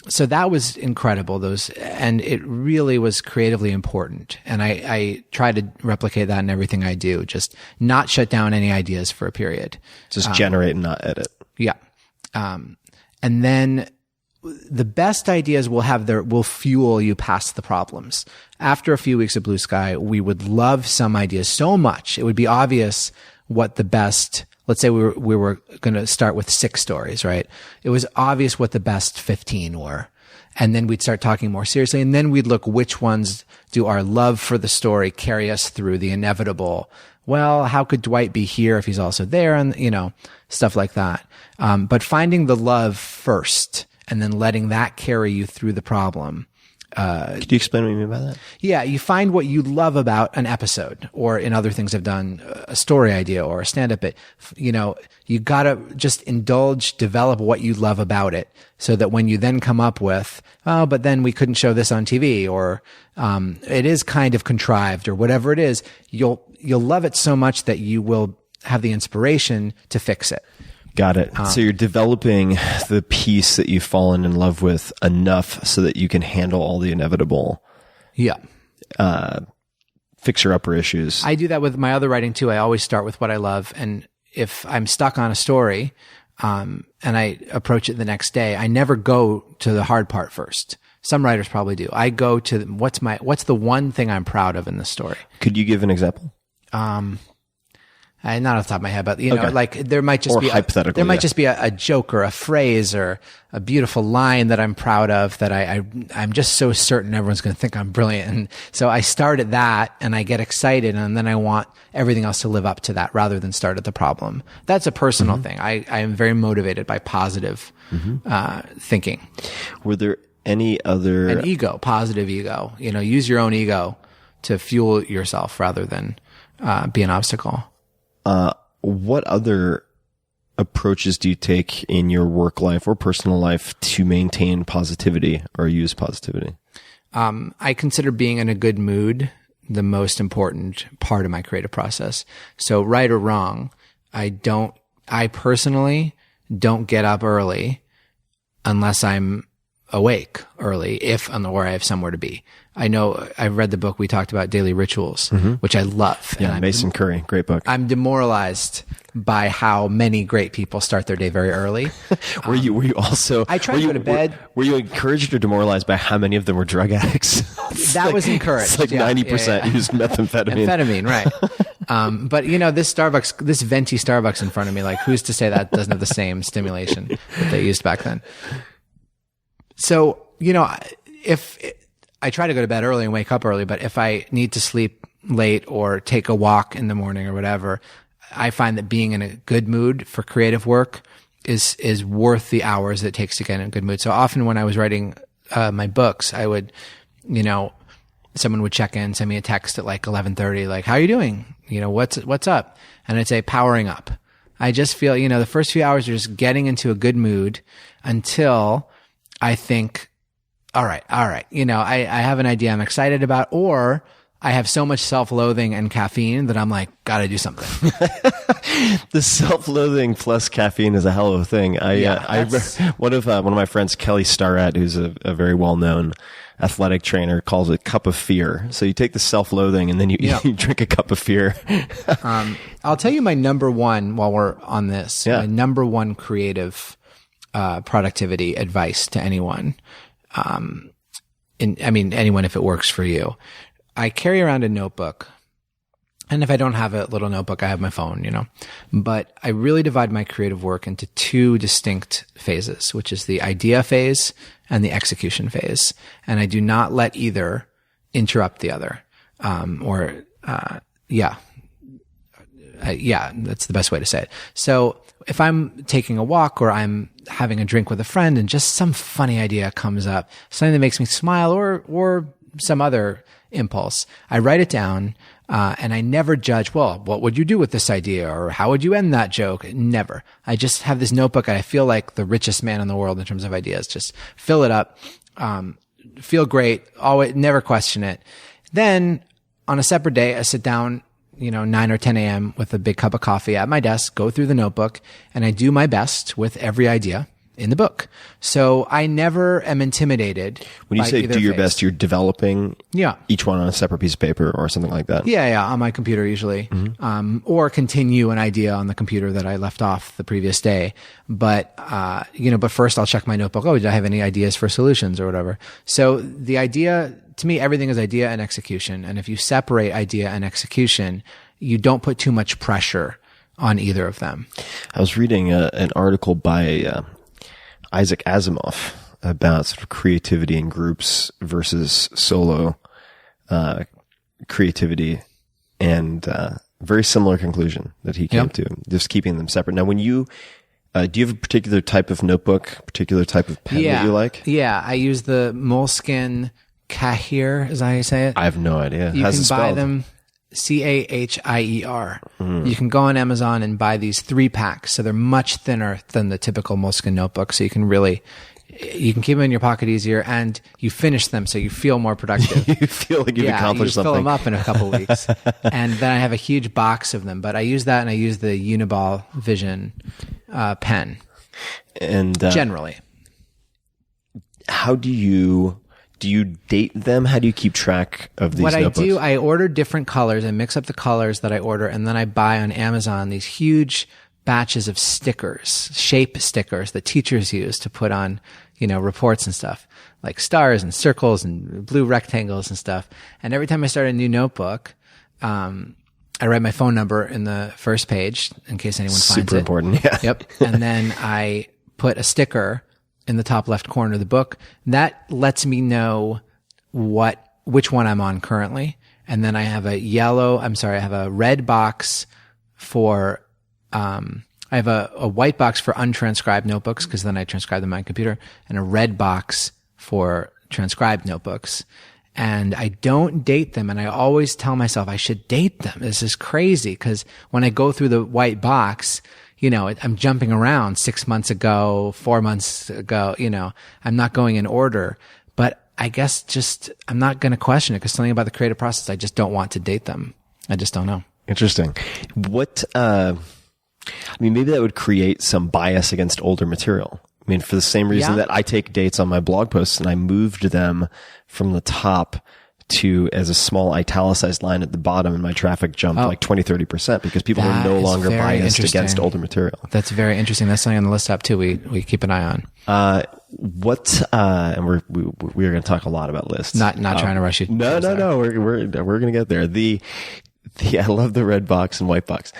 So that was incredible. And it really was creatively important. And I try to replicate that in everything I do. Just not shut down any ideas for a period. Just generate and not edit. Yeah. And then the best ideas will fuel you past the problems. After a few weeks of Blue Sky, we would love some ideas so much. It would be obvious what the best, let's say we were going to start with 6 stories, right? It was obvious what the best 15 were. And then we'd start talking more seriously. And then we'd look which ones do our love for the story carry us through the inevitable. Well, how could Dwight be here if he's also there? And, stuff like that. But finding the love first and then letting that carry you through the problem. Could you explain what you mean by that? Yeah, you find what you love about an episode, or in other things I've done, a story idea or a stand-up bit. You gotta just develop what you love about it, so that when you then come up with, oh, but then we couldn't show this on TV, or it is kind of contrived, or whatever it is, you'll love it so much that you will have the inspiration to fix it. Got it. So you're developing the piece that you've fallen in love with enough so that you can handle all the inevitable Yeah. fixer-upper issues. I do that with my other writing too. I always start with what I love. And if I'm stuck on a story, and I approach it the next day, I never go to the hard part first. Some writers probably do. I go to what's the one thing I'm proud of in the story. Could you give an example? Not off the top of my head, but Okay. like there might just Or be hypothetically, there might yeah. just be a joke or a phrase or a beautiful line that I'm proud of that I'm just so certain everyone's going to think I'm brilliant. And so I start at that and I get excited, and then I want everything else to live up to that rather than start at the problem. That's a personal thing. I am very motivated by positive thinking. Were there any other... An ego, positive ego. Use your own ego to fuel yourself rather than be an obstacle. What other approaches do you take in your work life or personal life to maintain positivity or use positivity? I consider being in a good mood the most important part of my creative process. So right or wrong, I personally don't get up early unless I'm awake early, or I have somewhere to be. I know I've read the book we talked about, Daily Rituals, which I love. Yeah, Mason Curry, great book. I'm demoralized by how many great people start their day very early. Were you also? I try to go to bed. Were you encouraged or demoralized by how many of them were drug addicts? That was encouraged. It's like 90% used methamphetamine. Amphetamine, right. But this venti Starbucks in front of me, like who's to say that doesn't have the same stimulation that they used back then? So, if I try to go to bed early and wake up early, but if I need to sleep late or take a walk in the morning or whatever, I find that being in a good mood for creative work is worth the hours it takes to get in a good mood. So often when I was writing my books, I would, someone would check in, send me a text at like 11:30, like, how are you doing? What's up? And I'd say, powering up. I just feel, the first few hours are just getting into a good mood until I think, all right. I have an idea I'm excited about, or I have so much self-loathing and caffeine that I'm like, gotta do something. The self-loathing plus caffeine is a hell of a thing. One of my friends, Kelly Starrett, who's a very well-known athletic trainer, calls it cup of fear. So you take the self-loathing and then you drink a cup of fear. I'll tell you my number one, while we're on this, my number one creative productivity advice to anyone. Anyone, if it works for you. I carry around a notebook, and if I don't have a little notebook, I have my phone, but I really divide my creative work into 2 distinct phases, which is the idea phase and the execution phase. And I do not let either interrupt the other. That's the best way to say it. So if I'm taking a walk or I'm having a drink with a friend and just some funny idea comes up, something that makes me smile or some other impulse, I write it down, and I never judge, well, what would you do with this idea? Or how would you end that joke? Never. I just have this notebook and I feel like the richest man in the world in terms of ideas. Just fill it up, feel great, always, never question it. Then on a separate day, I sit down, 9 or 10 a.m. with a big cup of coffee at my desk, go through the notebook, and I do my best with every idea in the book. So I never am intimidated. When you by say either do your phase. best, you're developing Yeah. each one on a separate piece of paper or something like that. Yeah, on my computer usually, or continue an idea on the computer that I left off the previous day. But but first I'll check my notebook. Oh, did I have any ideas for solutions or whatever? So the idea, to me, everything is idea and execution. And if you separate idea and execution, you don't put too much pressure on either of them. I was reading an article by Isaac Asimov about sort of creativity in groups versus solo creativity, and very similar conclusion that he came to, just keeping them separate. Now, when you do you have a particular type of notebook, particular type of pen that you like? Yeah, I use the Moleskine Kahir, is that how you say it? I have no idea. You How's can it buy spelled? them Cahier. You can go on Amazon and buy these 3-packs. So they're much thinner than the typical Moleskine notebook. So you can keep them in your pocket easier, and you finish them so you feel more productive. You feel like you've accomplished you something. fill them up in a couple weeks. And then I have a huge box of them, but I use that, and I use the Uniball Vision pen. And generally. How do you date them? How do you keep track of these notebooks? What I do, I order different colors. I mix up the colors that I order, and then I buy on Amazon these huge batches of stickers, shape stickers that teachers use to put on, reports and stuff, like stars and circles and blue rectangles and stuff. And every time I start a new notebook, I write my phone number in the first page in case anyone finds it. Super important, yeah. Yep. And then I put a sticker in the top left corner of the book. That lets me know which one I'm on currently. And then I have a red box for, I have a white box for untranscribed notebooks, because then I transcribe them on my computer, and a red box for transcribed notebooks. And I don't date them. And I always tell myself I should date them. This is crazy, because when I go through the white box, I'm jumping around 6 months ago, 4 months ago, I'm not going in order. But I guess I'm not going to question it, because something about the creative process, I just don't want to date them. I just don't know. Interesting. Maybe that would create some bias against older material. For the same reason that I take dates on my blog posts, and I moved them from the top as a small italicized line at the bottom, and my traffic jumped like 20-30% because people are no longer biased against older material. That's very interesting. That's something on the list app too. We keep an eye on. And we're going to talk a lot about lists. Not trying to rush you. No. We're going to get there. I love the red box and white box.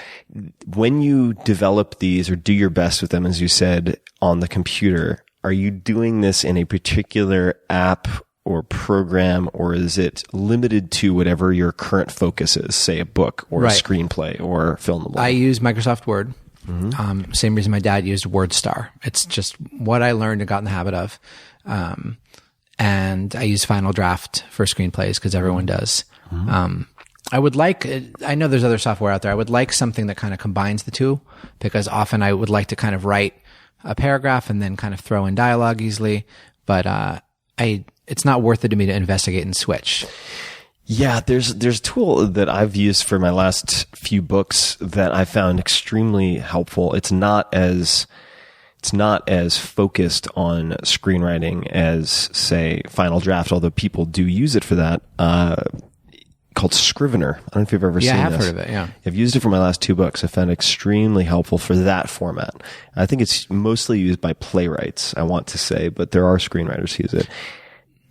When you develop these or do your best with them, as you said, on the computer, are you doing this in a particular app or program, or is it limited to whatever your current focus is, say a book or a screenplay or filmable? I use Microsoft Word. Same reason my dad used WordStar. It's just what I learned and got in the habit of. And I use Final Draft for screenplays, because everyone does. I know there's other software out there. I would like something that kind of combines the two, because often I would like to kind of write a paragraph and then kind of throw in dialogue easily. But it's not worth it to me to investigate and switch. Yeah, there's a tool that I've used for my last few books that I found extremely helpful. It's not as focused on screenwriting as, say, Final Draft, although people do use it for that. Called Scrivener. I don't know if you've ever seen this. Yeah, I have heard of it, yeah. I've used it for my last 2 books. I found it extremely helpful for that format. I think it's mostly used by playwrights, I want to say, but there are screenwriters who use it.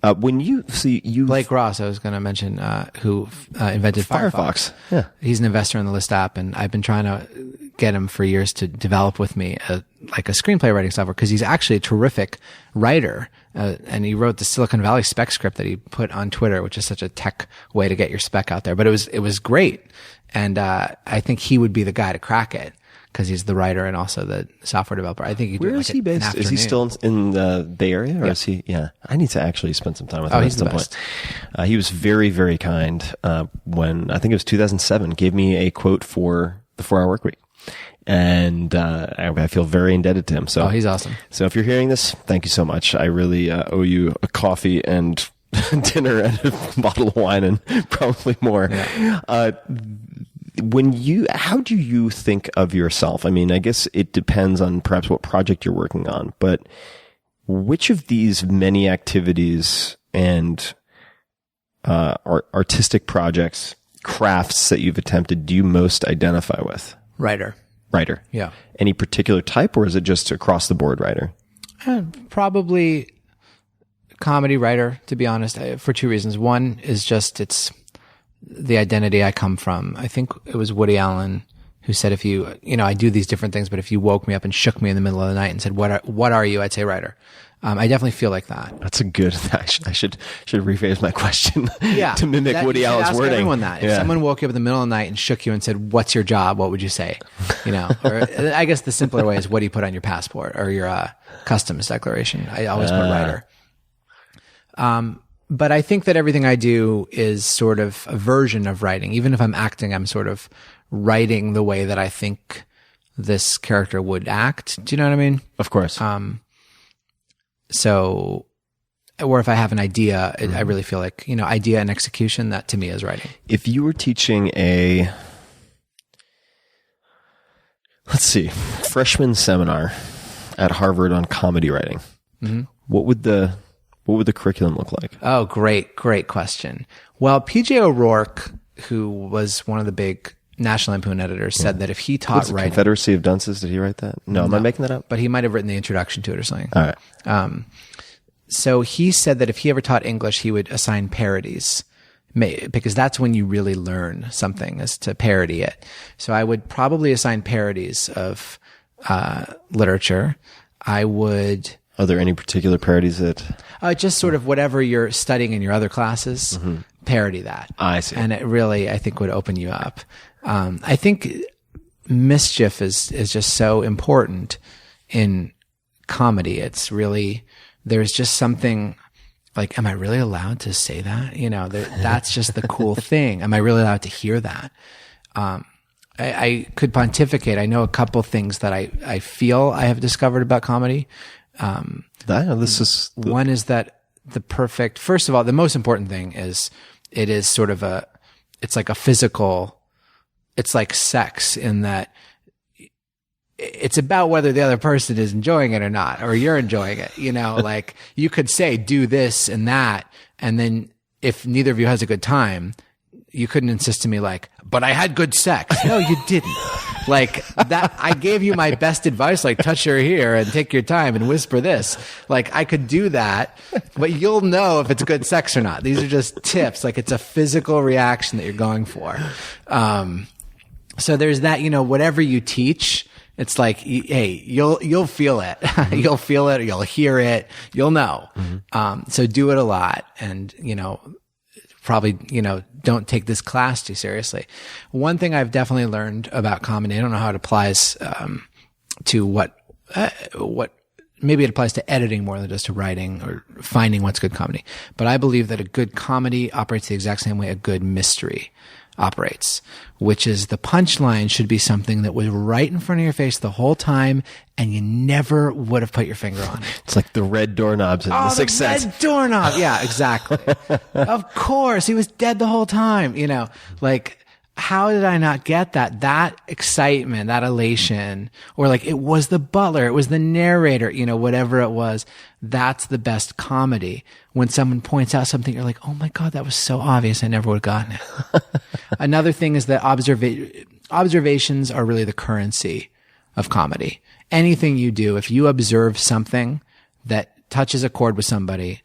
Blake Ross, I was going to mention, who invented Firefox. Yeah. He's an investor in the List app, and I've been trying to get him for years to develop with me a screenplay writing software, because he's actually a terrific writer. And he wrote the Silicon Valley spec script that he put on Twitter, which is such a tech way to get your spec out there. But it was great. And I think he would be the guy to crack it, because he's the writer and also the software developer. I think Where is he based? Is he still in the Bay Area, or is he? Yeah, I need to actually spend some time with him at some point. He was very, very kind when, I think it was 2007, gave me a quote for the 4-Hour Workweek. And I feel very indebted to him. So he's awesome. So if you're hearing this, thank you so much. I really owe you a coffee and dinner and a bottle of wine and probably more. Yeah. how do you think of yourself? I mean, I guess it depends on perhaps what project you're working on, but which of these many activities and artistic projects, crafts that you've attempted, do you most identify with? Writer. Yeah. Any particular type, or is it just across the board writer? Probably comedy writer, to be honest, for two reasons. One is just it's the identity I come from. I think it was Woody Allen who said, if you I do these different things, but if you woke me up and shook me in the middle of the night and said, what are you? I'd say writer. I definitely feel like that. That's a good, I should rephrase my question to mimic Woody Allen's ask wording. Everyone that. If someone woke you up in the middle of the night and shook you and said, what's your job? What would you say? Or I guess the simpler way is, what do you put on your passport or your customs declaration? I always put writer. But I think that everything I do is sort of a version of writing. Even if I'm acting, I'm sort of writing the way that I think this character would act. Do you know what I mean? Of course. So, or if I have an idea, I really feel like, idea and execution, that to me is writing. If you were teaching freshman seminar at Harvard on comedy writing, what would the curriculum look like? Oh, great question. Well, PJ O'Rourke, who was one of the big National Lampoon editors, said that if he taught writing, Confederacy of Dunces, did he write that? No, am I making that up? But he might have written the introduction to it or something. All right. So he said that if he ever taught English, he would assign parodies, because that's when you really learn something, is to parody it. So I would probably assign parodies of literature. I would. Are there any particular parodies that? Just sort of whatever you're studying in your other classes, parody that. I see. And it really, I think, would open you up. I think mischief is just so important in comedy. It's really, there's just something like, am I really allowed to say that? That's just the cool thing. Am I really allowed to hear that? I could pontificate. I know a couple things that I feel I have discovered about comedy. One is that first of all, the most important thing is it is sort of it's like a physical, it's like sex in that it's about whether the other person is enjoying it or not, or you're enjoying it. Like you could say, do this and that. And then if neither of you has a good time, you couldn't insist to me like, but I had good sex. No, you didn't. Like that, I gave you my best advice, like touch her here and take your time and whisper this. Like I could do that, but you'll know if it's good sex or not. These are just tips. Like it's a physical reaction that you're going for. So there's that, whatever you teach, it's like, hey, you'll feel it. You'll feel it, or you'll hear it, you'll know. So do it a lot, and, probably, don't take this class too seriously. One thing I've definitely learned about comedy, I don't know how it applies, to what maybe it applies to editing more than just to writing or finding what's good comedy. But I believe that a good comedy operates the exact same way a good mystery operates, which is the punchline should be something that was right in front of your face the whole time, and you never would have put your finger on it. It's like the red doorknobs in The Sixth Sense. Red doorknob. Yeah, exactly. Of course. He was dead the whole time. Like, how did I not get that? That excitement, that elation, or like it was the butler, it was the narrator, whatever it was. That's the best comedy. When someone points out something, you're like, oh my God, that was so obvious. I never would have gotten it. Another thing is that observations are really the currency of comedy. Anything you do, if you observe something that touches a chord with somebody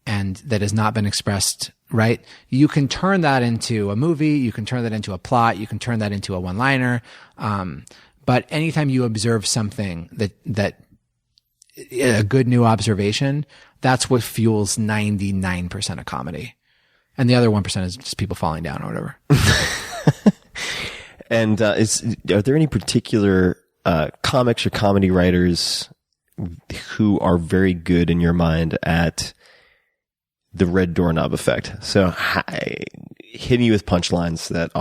and that has not been expressed right, you can turn that into a movie, you can turn that into a plot, you can turn that into a one-liner. But anytime you observe something that a good new observation, that's what fuels 99% of comedy. And the other 1% is just people falling down or whatever. And are there any particular comics or comedy writers who are very good in your mind at the red doorknob effect? So hitting you with punchlines that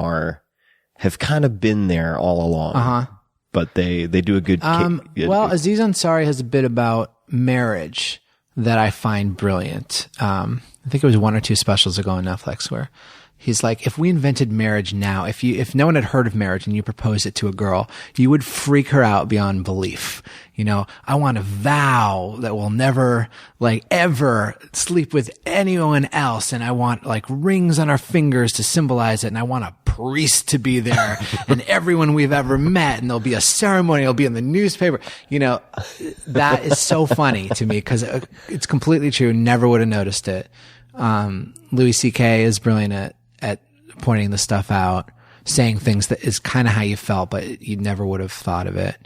have kind of been there all along, but they do a good. Well, Aziz Ansari has a bit about marriage that I find brilliant. I think it was 1 or 2 specials ago on Netflix where He's like, if we invented marriage now, if no one had heard of marriage and you proposed it to a girl, you would freak her out beyond belief. You know, I want to vow that we'll never like ever sleep with anyone else. And I want like rings on our fingers to symbolize it. And I want a priest to be there and everyone we've ever met. And there'll be a ceremony. It'll be in the newspaper. You know, that is so funny to me because it's completely true. Never would have noticed it. Louis C.K. is brilliant at pointing the stuff out, saying things that is kind of how you felt, but you never would have thought of it.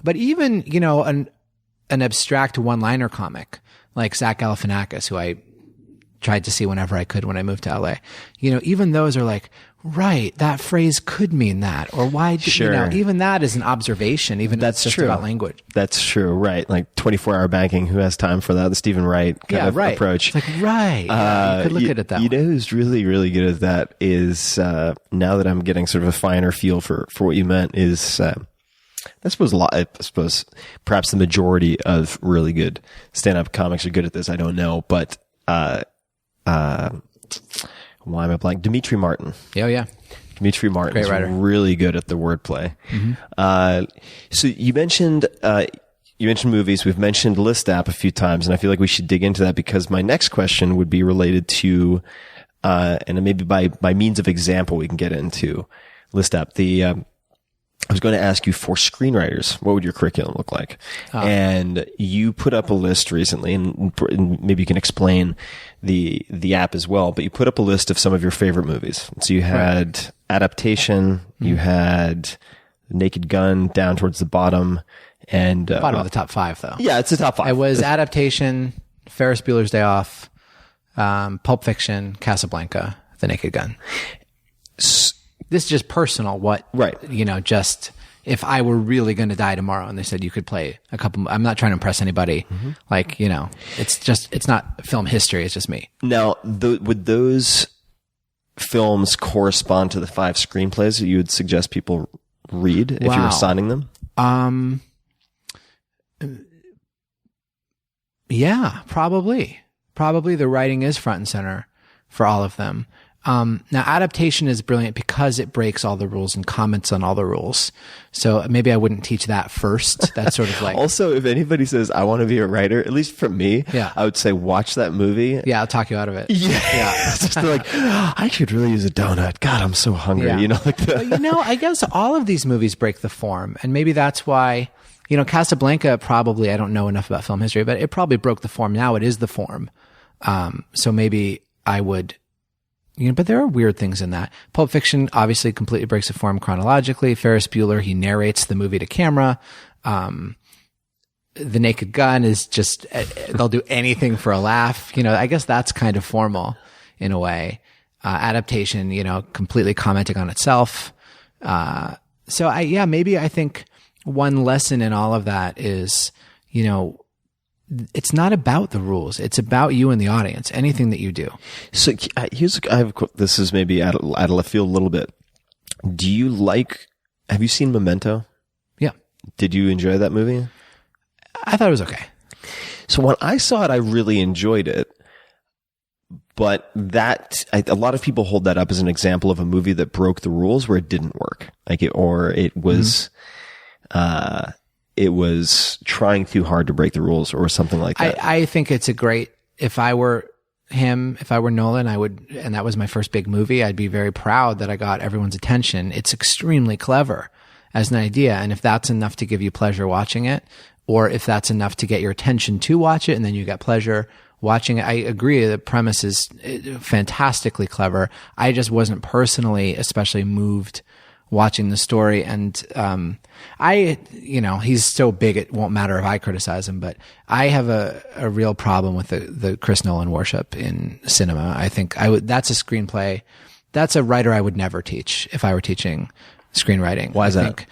But even, you know, an abstract one-liner comic like Zach Galifianakis, who I tried to see whenever I could when I moved to LA, you know, even those are like, right, that phrase could mean that, or why, Sure. you know, even that is an observation, even if That's it's just true. about language. That's true, right? Like 24-hour banking. Who has time for that? The Stephen Wright kind of right. approach. It's like, right. Yeah, you could look at it that You way. know who's really, really good at that is, now that I'm getting sort of a finer feel for what you meant is, I suppose perhaps the majority of really good stand-up comics are good at this. I don't know, but, why am I blank? Dimitri Martin. Oh, yeah. Dimitri Martin Great is writer. really good at the wordplay. So you mentioned movies. We've mentioned List App a few times, and I feel like we should dig into that because my next question would be related to, and maybe by means of example, we can get into List App. I was going to ask you, for screenwriters, what would your curriculum look like? And you put up a list recently, and maybe you can explain the app as well, but you put up a list of some of your favorite movies. So you had Adaptation, you had Naked Gun down towards the bottom, and Bottom of the top 5, though. yeah, it's the top 5. It was Adaptation, Ferris Bueller's Day Off, Pulp Fiction, Casablanca, The Naked Gun. This is just personal. Right. You know, just if I were really going to die tomorrow and they said you could play a couple, I'm not trying to impress anybody. Like, you know, it's not film history. It's just me. Now, would those films correspond to the 5 screenplays that you would suggest people read if you were assigning them? Yeah, probably the writing is front and center for all of them. Now Adaptation is brilliant because it breaks all the rules and comments on all the rules. So maybe I wouldn't teach that first. That's sort of like, Also, if anybody says, I want to be a writer, at least for me, Yeah. I would say, watch that movie. yeah, I'll talk you out of it. Yeah. It's just like, I could really use a donut. God, I'm so hungry. Yeah. You know, like But, you know, I guess all of these movies break the form, and maybe that's why, you know, Casablanca probably, I don't know enough about film history, but it probably broke the form. Now it is the form. So maybe I would, you know, but there are weird things in that. Pulp Fiction obviously completely breaks the form chronologically. Ferris Bueller, he narrates the movie to camera. The Naked Gun is just, they'll do anything for a laugh. You know, I guess that's kind of formal in a way. Adaptation, you know, completely commenting on itself. Maybe I think one lesson in all of that is, you know, it's not about the rules. It's about you and the audience, anything that you do. So this is maybe out of left field a little bit. Have you seen Memento? Yeah. Did you enjoy that movie? I thought it was okay. So when I saw it, I really enjoyed it. But a lot of people hold that up as an example of a movie that broke the rules where it didn't work. It was trying too hard to break the rules or something like that. I think it's if I were Nolan, and that was my first big movie, I'd be very proud that I got everyone's attention. It's extremely clever as an idea. And if that's enough to give you pleasure watching it, or if that's enough to get your attention to watch it and then you get pleasure watching it, I agree. The premise is fantastically clever. I just wasn't personally especially moved watching the story. And, he's so big, it won't matter if I criticize him, but I have a real problem with the Chris Nolan worship in cinema. I think that's a screenplay. That's a writer I would never teach if I were teaching screenwriting. Why is that?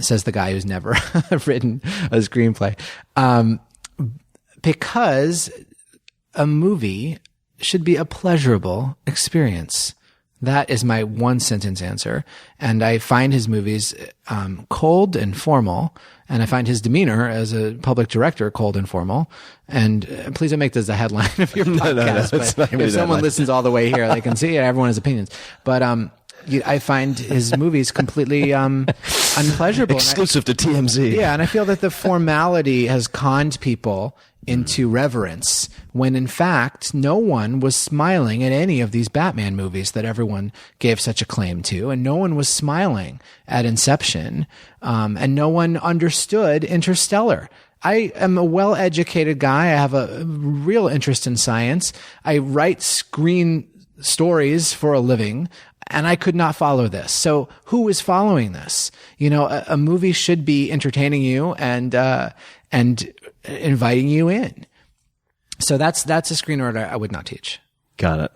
Says the guy who's never written a screenplay. Because a movie should be a pleasurable experience. That is my one sentence answer. And I find his movies cold and formal And I find his demeanor as a public director cold and formal. And please don't make this a headline of your podcast. it's not But gonna be if that someone line. listens all the way here, they can see everyone has opinions. But I find his movies completely unpleasurable. Exclusive to TMZ. Yeah, and I feel that the formality has conned people into reverence when in fact no one was smiling at any of these Batman movies that everyone gave such acclaim to, and no one was smiling at Inception, and no one understood Interstellar. I am a well-educated guy. I have a real interest in science. I write screen stories for a living, and I could not follow this. So who is following this? A movie should be entertaining you and inviting you in. So that's a screenwriter I would not teach. Got it.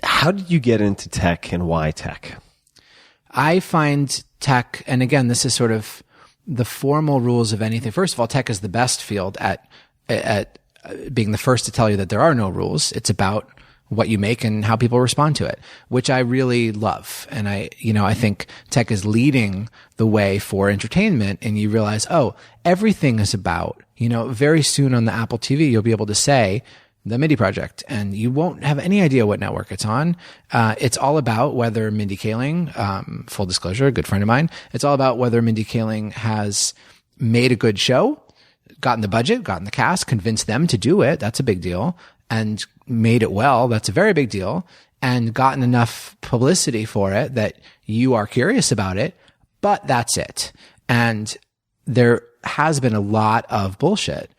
How did you get into tech, and why tech? I find tech, and again, this is sort of the formal rules of anything. First of all, tech is the best field at being the first to tell you that there are no rules. It's about what you make and how people respond to it, which I really love. And I think tech is leading the way for entertainment, and you realize, everything is about, very soon on the Apple TV, you'll be able to say the MIDI project, and you won't have any idea what network it's on. It's all about whether Mindy Kaling, full disclosure, a good friend of mine, it's all about whether Mindy Kaling has made a good show, gotten the budget, gotten the cast, convinced them to do it. That's a big deal. And made it well. That's a very big deal. And gotten enough publicity for it that you are curious about it, but that's it. And there has been a lot of bullshit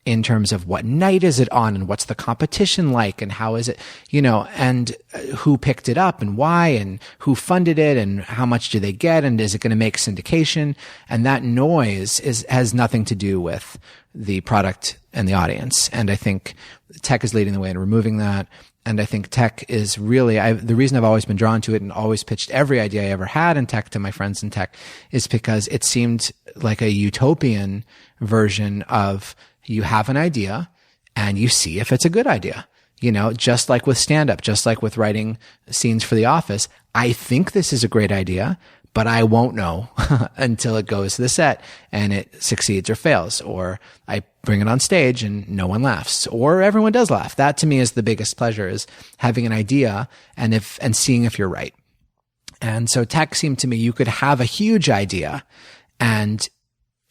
in terms of what night is it on, and what's the competition like, and how is it, and who picked it up and why, and who funded it, and how much do they get, and is it going to make syndication? And that noise has nothing to do with the product and the audience. And I think tech is leading the way in removing that. And I think tech is really, the reason I've always been drawn to it and always pitched every idea I ever had in tech to my friends in tech is because it seemed like a utopian version of, you have an idea and you see if it's a good idea. Just like with stand-up, just like with writing scenes for The Office, I think this is a great idea, but I won't know until it goes to the set and it succeeds or fails, or I bring it on stage and no one laughs, or everyone does laugh. That to me is the biggest pleasure, is having an idea and seeing if you're right. And so tech seemed to me, you could have a huge idea and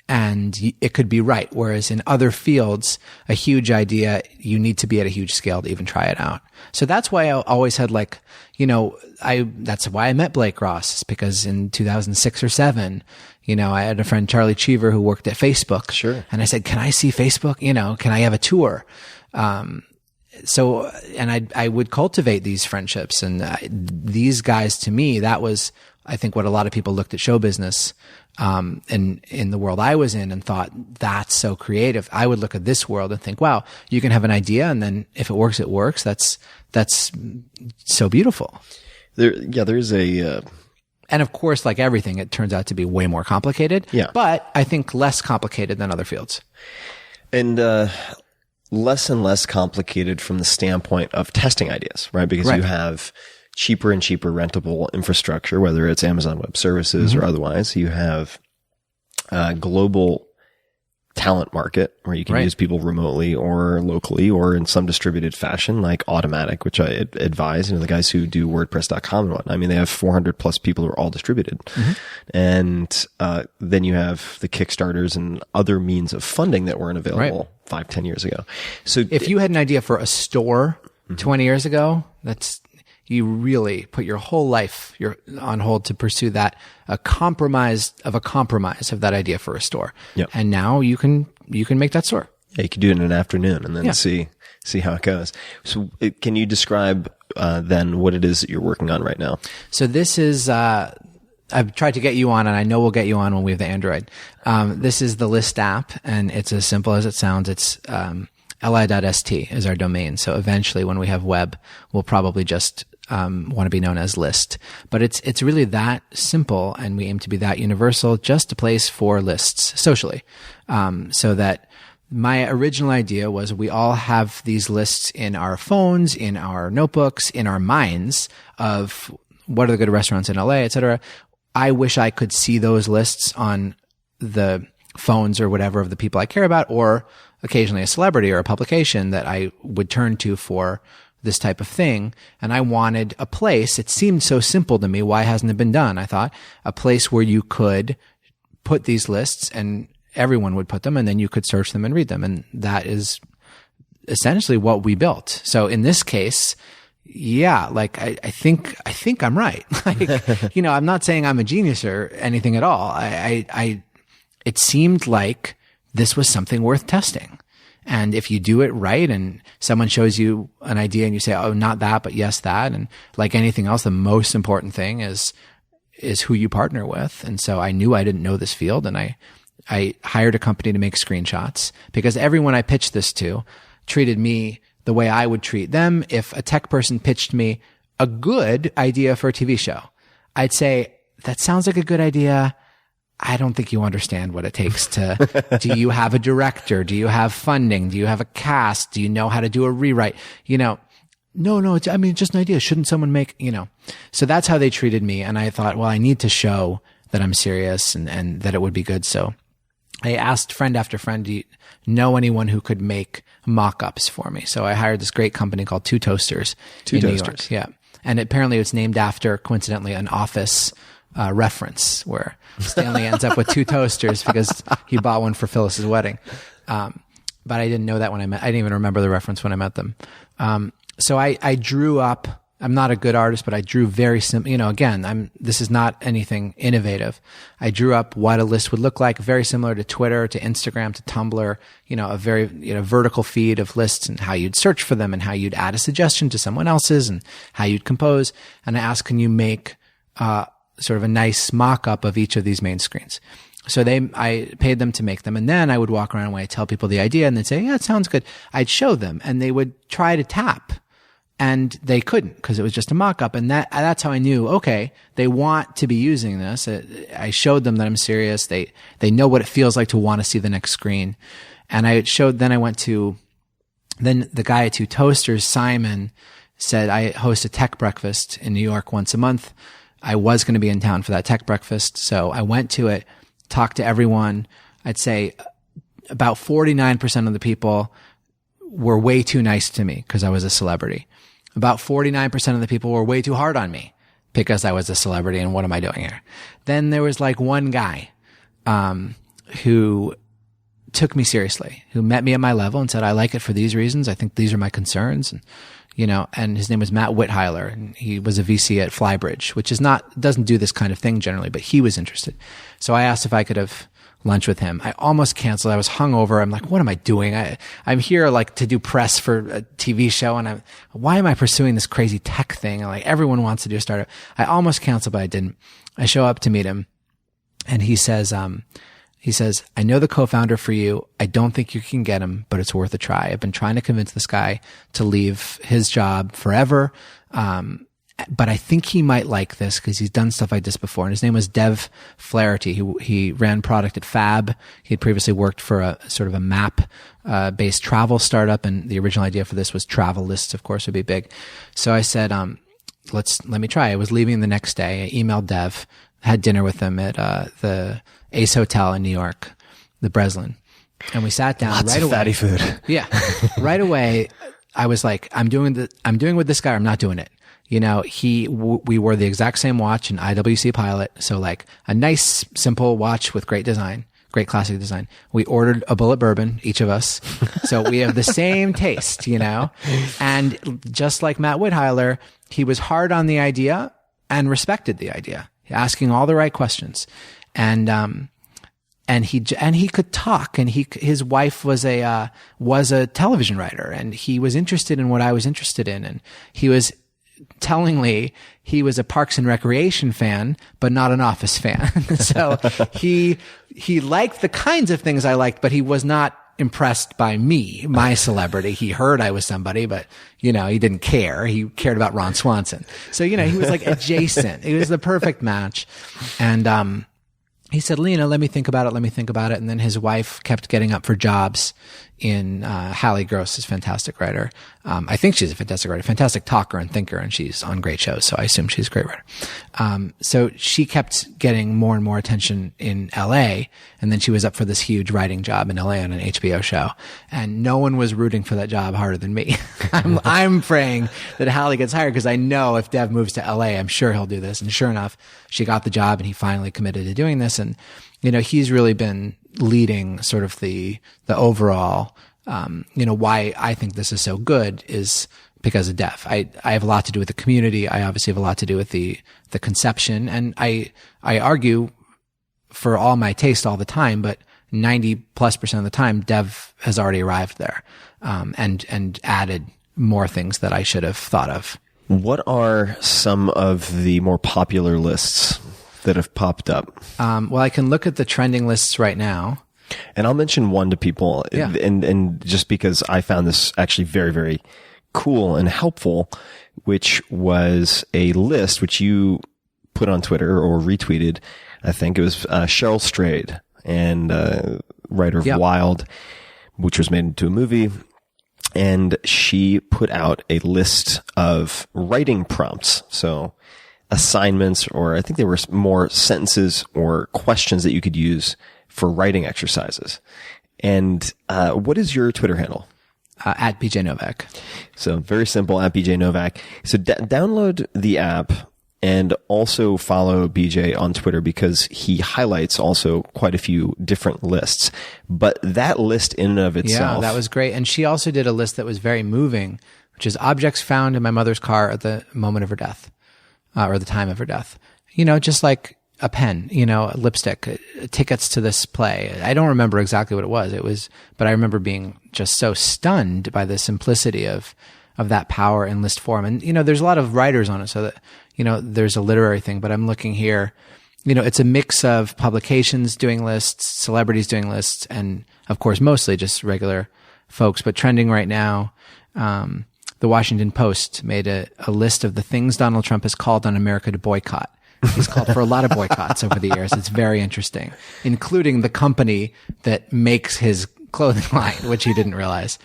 it could be right. Whereas in other fields, a huge idea, you need to be at a huge scale to even try it out. So that's why I always had that's why I met Blake Ross, because in 2006 or 7, I had a friend, Charlie Cheever, who worked at Facebook. Sure. And I said, can I see Facebook? Can I have a tour? So I would cultivate these friendships, and these guys, to me, that was, I think, what a lot of people looked at show business in the world I was in and thought, that's so creative. I would look at this world and think, wow, you can have an idea, and then if it works, it works. That's so beautiful. There's a and of course, like everything, it turns out to be way more complicated. Yeah. But I think less complicated than other fields. And less and less complicated from the standpoint of testing ideas, right? Because Right. you have cheaper and cheaper rentable infrastructure, whether it's Amazon Web Services or otherwise. You have a global talent market where you can Right. use people remotely or locally or in some distributed fashion, like Automatic, which I advise, the guys who do WordPress.com and whatnot. I mean, they have 400 plus people who are all distributed. And then you have the Kickstarters and other means of funding that weren't available 5-10 years ago. So If you had an idea for a store 20 years ago, you really put your whole life on hold to pursue that, a compromise of that idea for a store. Yep. And now you can make that store. Yeah, you could do it in an afternoon and then Yeah. see how it goes. So can you describe then what it is that you're working on right now? So this is, I've tried to get you on, and I know we'll get you on when we have the Android. This is the List app, and it's as simple as it sounds. It's li.st is our domain. So eventually when we have web, we'll probably just want to be known as List. But it's really that simple, and we aim to be that universal, just a place for lists socially. So that my original idea was we all have these lists in our phones, in our notebooks, in our minds of what are the good restaurants in LA, et cetera. I wish I could see those lists on the phones or whatever of the people I care about, or occasionally a celebrity or a publication that I would turn to for this type of thing. And I wanted a place. It seemed so simple to me. Why hasn't it been done? I thought a place where you could put these lists and everyone would put them, and then you could search them and read them. And that is essentially what we built. So in this case, yeah, like I think I'm right. Like, I'm not saying I'm a genius or anything at all. It seemed like this was something worth testing. And if you do it right and someone shows you an idea and you say, oh, not that, but yes, that. And like anything else, the most important thing is who you partner with. And so I knew I didn't know this field, and I hired a company to make screenshots, because everyone I pitched this to treated me the way I would treat them. If a tech person pitched me a good idea for a TV show, I'd say, that sounds like a good idea. I don't think you understand what it takes to, do you have a director? Do you have funding? Do you have a cast? Do you know how to do a rewrite? No, it's just an idea. Shouldn't someone make, so that's how they treated me. And I thought, well, I need to show that I'm serious and that it would be good. So I asked friend after friend, do you know anyone who could make mock-ups for me? So I hired this great company called Two Toasters in New York. Yeah. And apparently it's named after, coincidentally, an Office reference where Stanley ends up with two toasters because he bought one for Phyllis's wedding. But I didn't know that I didn't even remember the reference when I met them. So I drew up, I'm not a good artist, but I drew very simple, again, this is not anything innovative. I drew up what a list would look like, very similar to Twitter, to Instagram, to Tumblr, a very, vertical feed of lists, and how you'd search for them and how you'd add a suggestion to someone else's and how you'd compose. And I asked, can you make, sort of a nice mock-up of each of these main screens? So I paid them to make them. And then I would walk around when I tell people the idea and they'd say, yeah, it sounds good. I'd show them and they would try to tap and they couldn't because it was just a mock-up. And that's how I knew, okay, they want to be using this. I showed them that I'm serious. They know what it feels like to want to see the next screen. And then the guy at Two Toasters, Simon, said, I host a tech breakfast in New York once a month. I was going to be in town for that tech breakfast. So I went to it, talked to everyone. I'd say about 49% of the people were way too nice to me because I was a celebrity. About 49% of the people were way too hard on me because I was a celebrity and what am I doing here? Then there was like one guy, who took me seriously, who met me at my level and said, I like it for these reasons. I think these are my concerns. And and his name was Matt Whitheiler, and he was a VC at Flybridge, which doesn't do this kind of thing generally, but he was interested. So I asked if I could have lunch with him. I almost canceled. I was hungover. I'm like, what am I doing? I'm here like to do press for a TV show, and why am I pursuing this crazy tech thing? Like everyone wants to do a startup. I almost canceled, but I didn't. I show up to meet him, and he says, I know the co-founder for you. I don't think you can get him, but it's worth a try. I've been trying to convince this guy to leave his job forever. But I think he might like this because he's done stuff like this before. And his name was Dev Flaherty. He ran product at Fab. He had previously worked for a sort of a map, based travel startup. And the original idea for this was travel lists, of course, would be big. So I said, let me try. I was leaving the next day. I emailed Dev, had dinner with him at, the Ace Hotel in New York, the Breslin. And we sat down Lots right of away. Fatty food. Yeah. Right away, I was like, I'm doing with this guy, or I'm not doing it. We wore the exact same watch, an IWC Pilot. So like a nice, simple watch with great design, great classic design. We ordered a bullet bourbon, each of us. So we have the same taste, and just like Matt Whitheiler, he was hard on the idea and respected the idea, asking all the right questions. And he could talk, and his wife was a television writer, and he was interested in what I was interested in. And he was tellingly, he was a Parks and Recreation fan, but not an Office fan. So he liked the kinds of things I liked, but he was not impressed by me, my celebrity. He heard I was somebody, but he didn't care. He cared about Ron Swanson. So, he was like adjacent. It was the perfect match. And, he said, Lena, let me think about it. And then his wife kept getting up for jobs in Hallie Gross's fantastic writer. I think she's a fantastic writer, fantastic talker and thinker, and she's on great shows, so I assume she's a great writer. So she kept getting more and more attention in LA, and then she was up for this huge writing job in LA on an HBO show, and no one was rooting for that job harder than me. I'm praying that Hallie gets hired because I know if Dev moves to LA, I'm sure he'll do this. And sure enough, she got the job and he finally committed to doing this. And, he's really been leading sort of the overall, why I think this is so good is because of Dev. I have a lot to do with the community. I obviously have a lot to do with the conception. And I argue for all my taste all the time, but 90+% of the time, Dev has already arrived there, and added more things that I should have thought of. What are some of the more popular lists that have popped up? Well, I can look at the trending lists right now. And I'll mention one to people, Yeah. and just because I found this actually very, very cool and helpful, which was a list which you put on Twitter or retweeted. I think it was Cheryl Strayed, and writer of Yep. Wild, which was made into a movie. And she put out a list of writing prompts. So assignments, or I think there were more sentences or questions that you could use for writing exercises. And what is your Twitter handle? At BJ Novak. So very simple, at BJ Novak. So download the app and also follow BJ on Twitter because he highlights also quite a few different lists. But that list in and of itself. Yeah, that was great. And she also did a list that was very moving, which is objects found in my mother's car at the moment of her death, or the time of her death. Just like a pen, a lipstick, tickets to this play. I don't remember exactly what it was, but I remember being just so stunned by the simplicity of that power in list form. And, there's a lot of writers on it, so that, there's a literary thing, but I'm looking here, it's a mix of publications doing lists, celebrities doing lists, and of course, mostly just regular folks. But trending right now, the Washington Post made a list of the things Donald Trump has called on America to boycott. He's called for a lot of boycotts over the years. It's very interesting, including the company that makes his clothing line, which he didn't realize.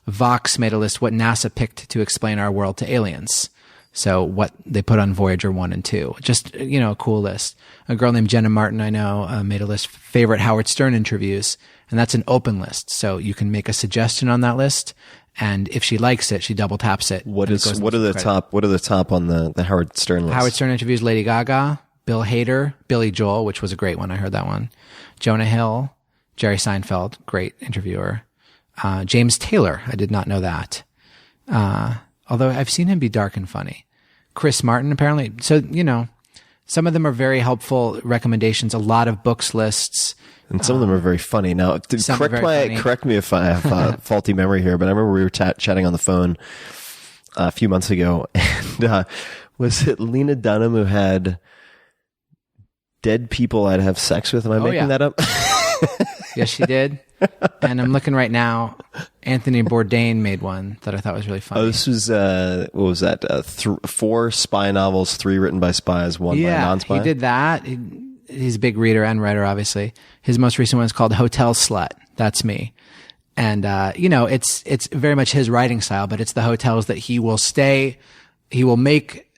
Vox made a list what NASA picked to explain our world to aliens. So what they put on Voyager 1 and 2. Just, a cool list. A girl named Jenna Martin, I know, made a list, favorite Howard Stern interviews. And that's an open list. So you can make a suggestion on that list. And if she likes it, she double taps it. What are the top on the Howard Stern list? Howard Stern interviews Lady Gaga, Bill Hader, Billy Joel, which was a great one. I heard that one. Jonah Hill, Jerry Seinfeld, great interviewer. James Taylor, I did not know that. Although I've seen him be dark and funny. Chris Martin, apparently. So, some of them are very helpful recommendations, a lot of books lists. And some of them are very funny. Now, correct me if I have a faulty memory here, but I remember we were chatting on the phone a few months ago, and was it Lena Dunham who had dead people I'd have sex with? Am I making that up? Yes, she did. And I'm looking right now. Anthony Bourdain made one that I thought was really funny. Oh, this was, what was that? 4 spy novels, 3 written by spies, 1 by a non-spy? He did that. He's a big reader and writer, obviously. His most recent one is called Hotel Slut. That's me. And, it's very much his writing style, but it's the hotels that he will stay. He will make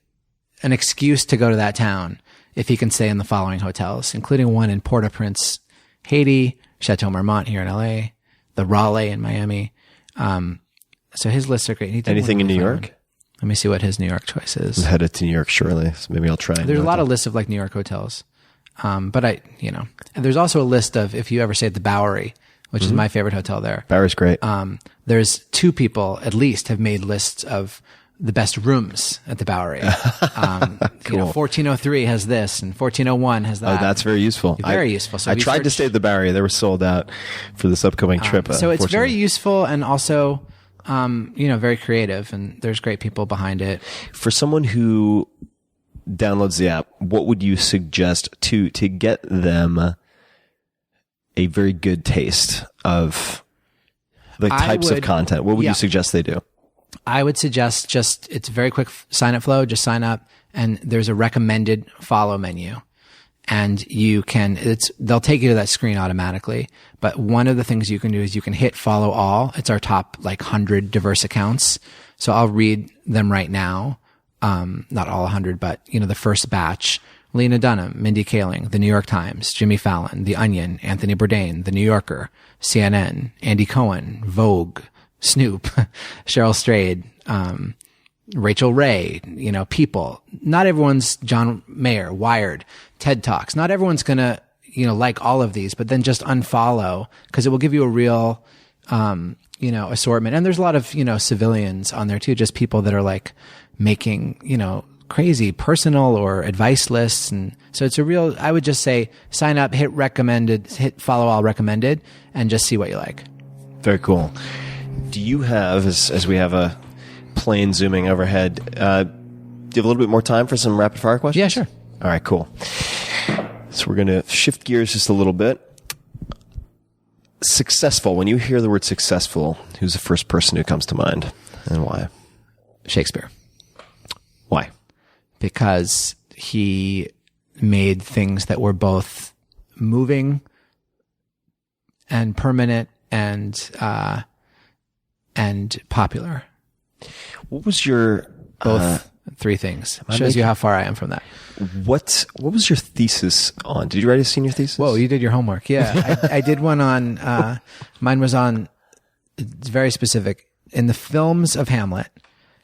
an excuse to go to that town if he can stay in the following hotels, including one in Port-au-Prince, Haiti, Chateau Marmont here in LA, the Raleigh in Miami. So his lists are great. Anything in New York? Let me see what his New York choice is. I'm headed to New York shortly, so maybe I'll try. There's a lot of lists of like New York hotels. But and there's also a list of, if you ever stay at the Bowery, which is my favorite hotel there. Bowery's great. There's 2 people at least have made lists of the best rooms at the Bowery. Cool. 1403 has this and 1401 has that. Oh, that's very useful. Very useful. So I tried to stay at the Bowery. They were sold out for this upcoming trip. So it's very useful and also, very creative, and there's great people behind it. For someone who downloads the app, what would you suggest to get them a very good taste of the types of content? What would you suggest they do? I would suggest it's a very quick sign up flow. Just sign up, and there's a recommended follow menu. and they'll take you to that screen automatically. But one of the things you can do is you can hit follow all. It's our top 100 diverse accounts. So I'll read them right now. Not all 100, but the first batch: Lena Dunham, Mindy Kaling, The New York Times, Jimmy Fallon, The Onion, Anthony Bourdain, The New Yorker, CNN, Andy Cohen, Vogue, Snoop, Cheryl Strayed, Rachel Ray, People. Not everyone's John Mayer, Wired, TED Talks. Not everyone's gonna, like all of these, but then just unfollow, because it will give you a real, assortment. And there's a lot of, civilians on there too, just people that are making, crazy personal or advice lists. And so it's I would just say sign up, hit follow all recommended, and just see what you like. Very cool. Do you have, as we have a plane zooming overhead, do you have a little bit more time for some rapid fire questions? Yeah, sure. All right, cool. So we're going to shift gears just a little bit. Successful. When you hear the word successful, who's the first person who comes to mind, and why? Shakespeare. Why? Because he made things that were both moving and permanent and popular. What was your both three things? Shows you how far I am from that. What was your thesis on? Did you write a senior thesis? Whoa, you did your homework. Yeah, I did one on. Mine was on. It's very specific in the films of Hamlet,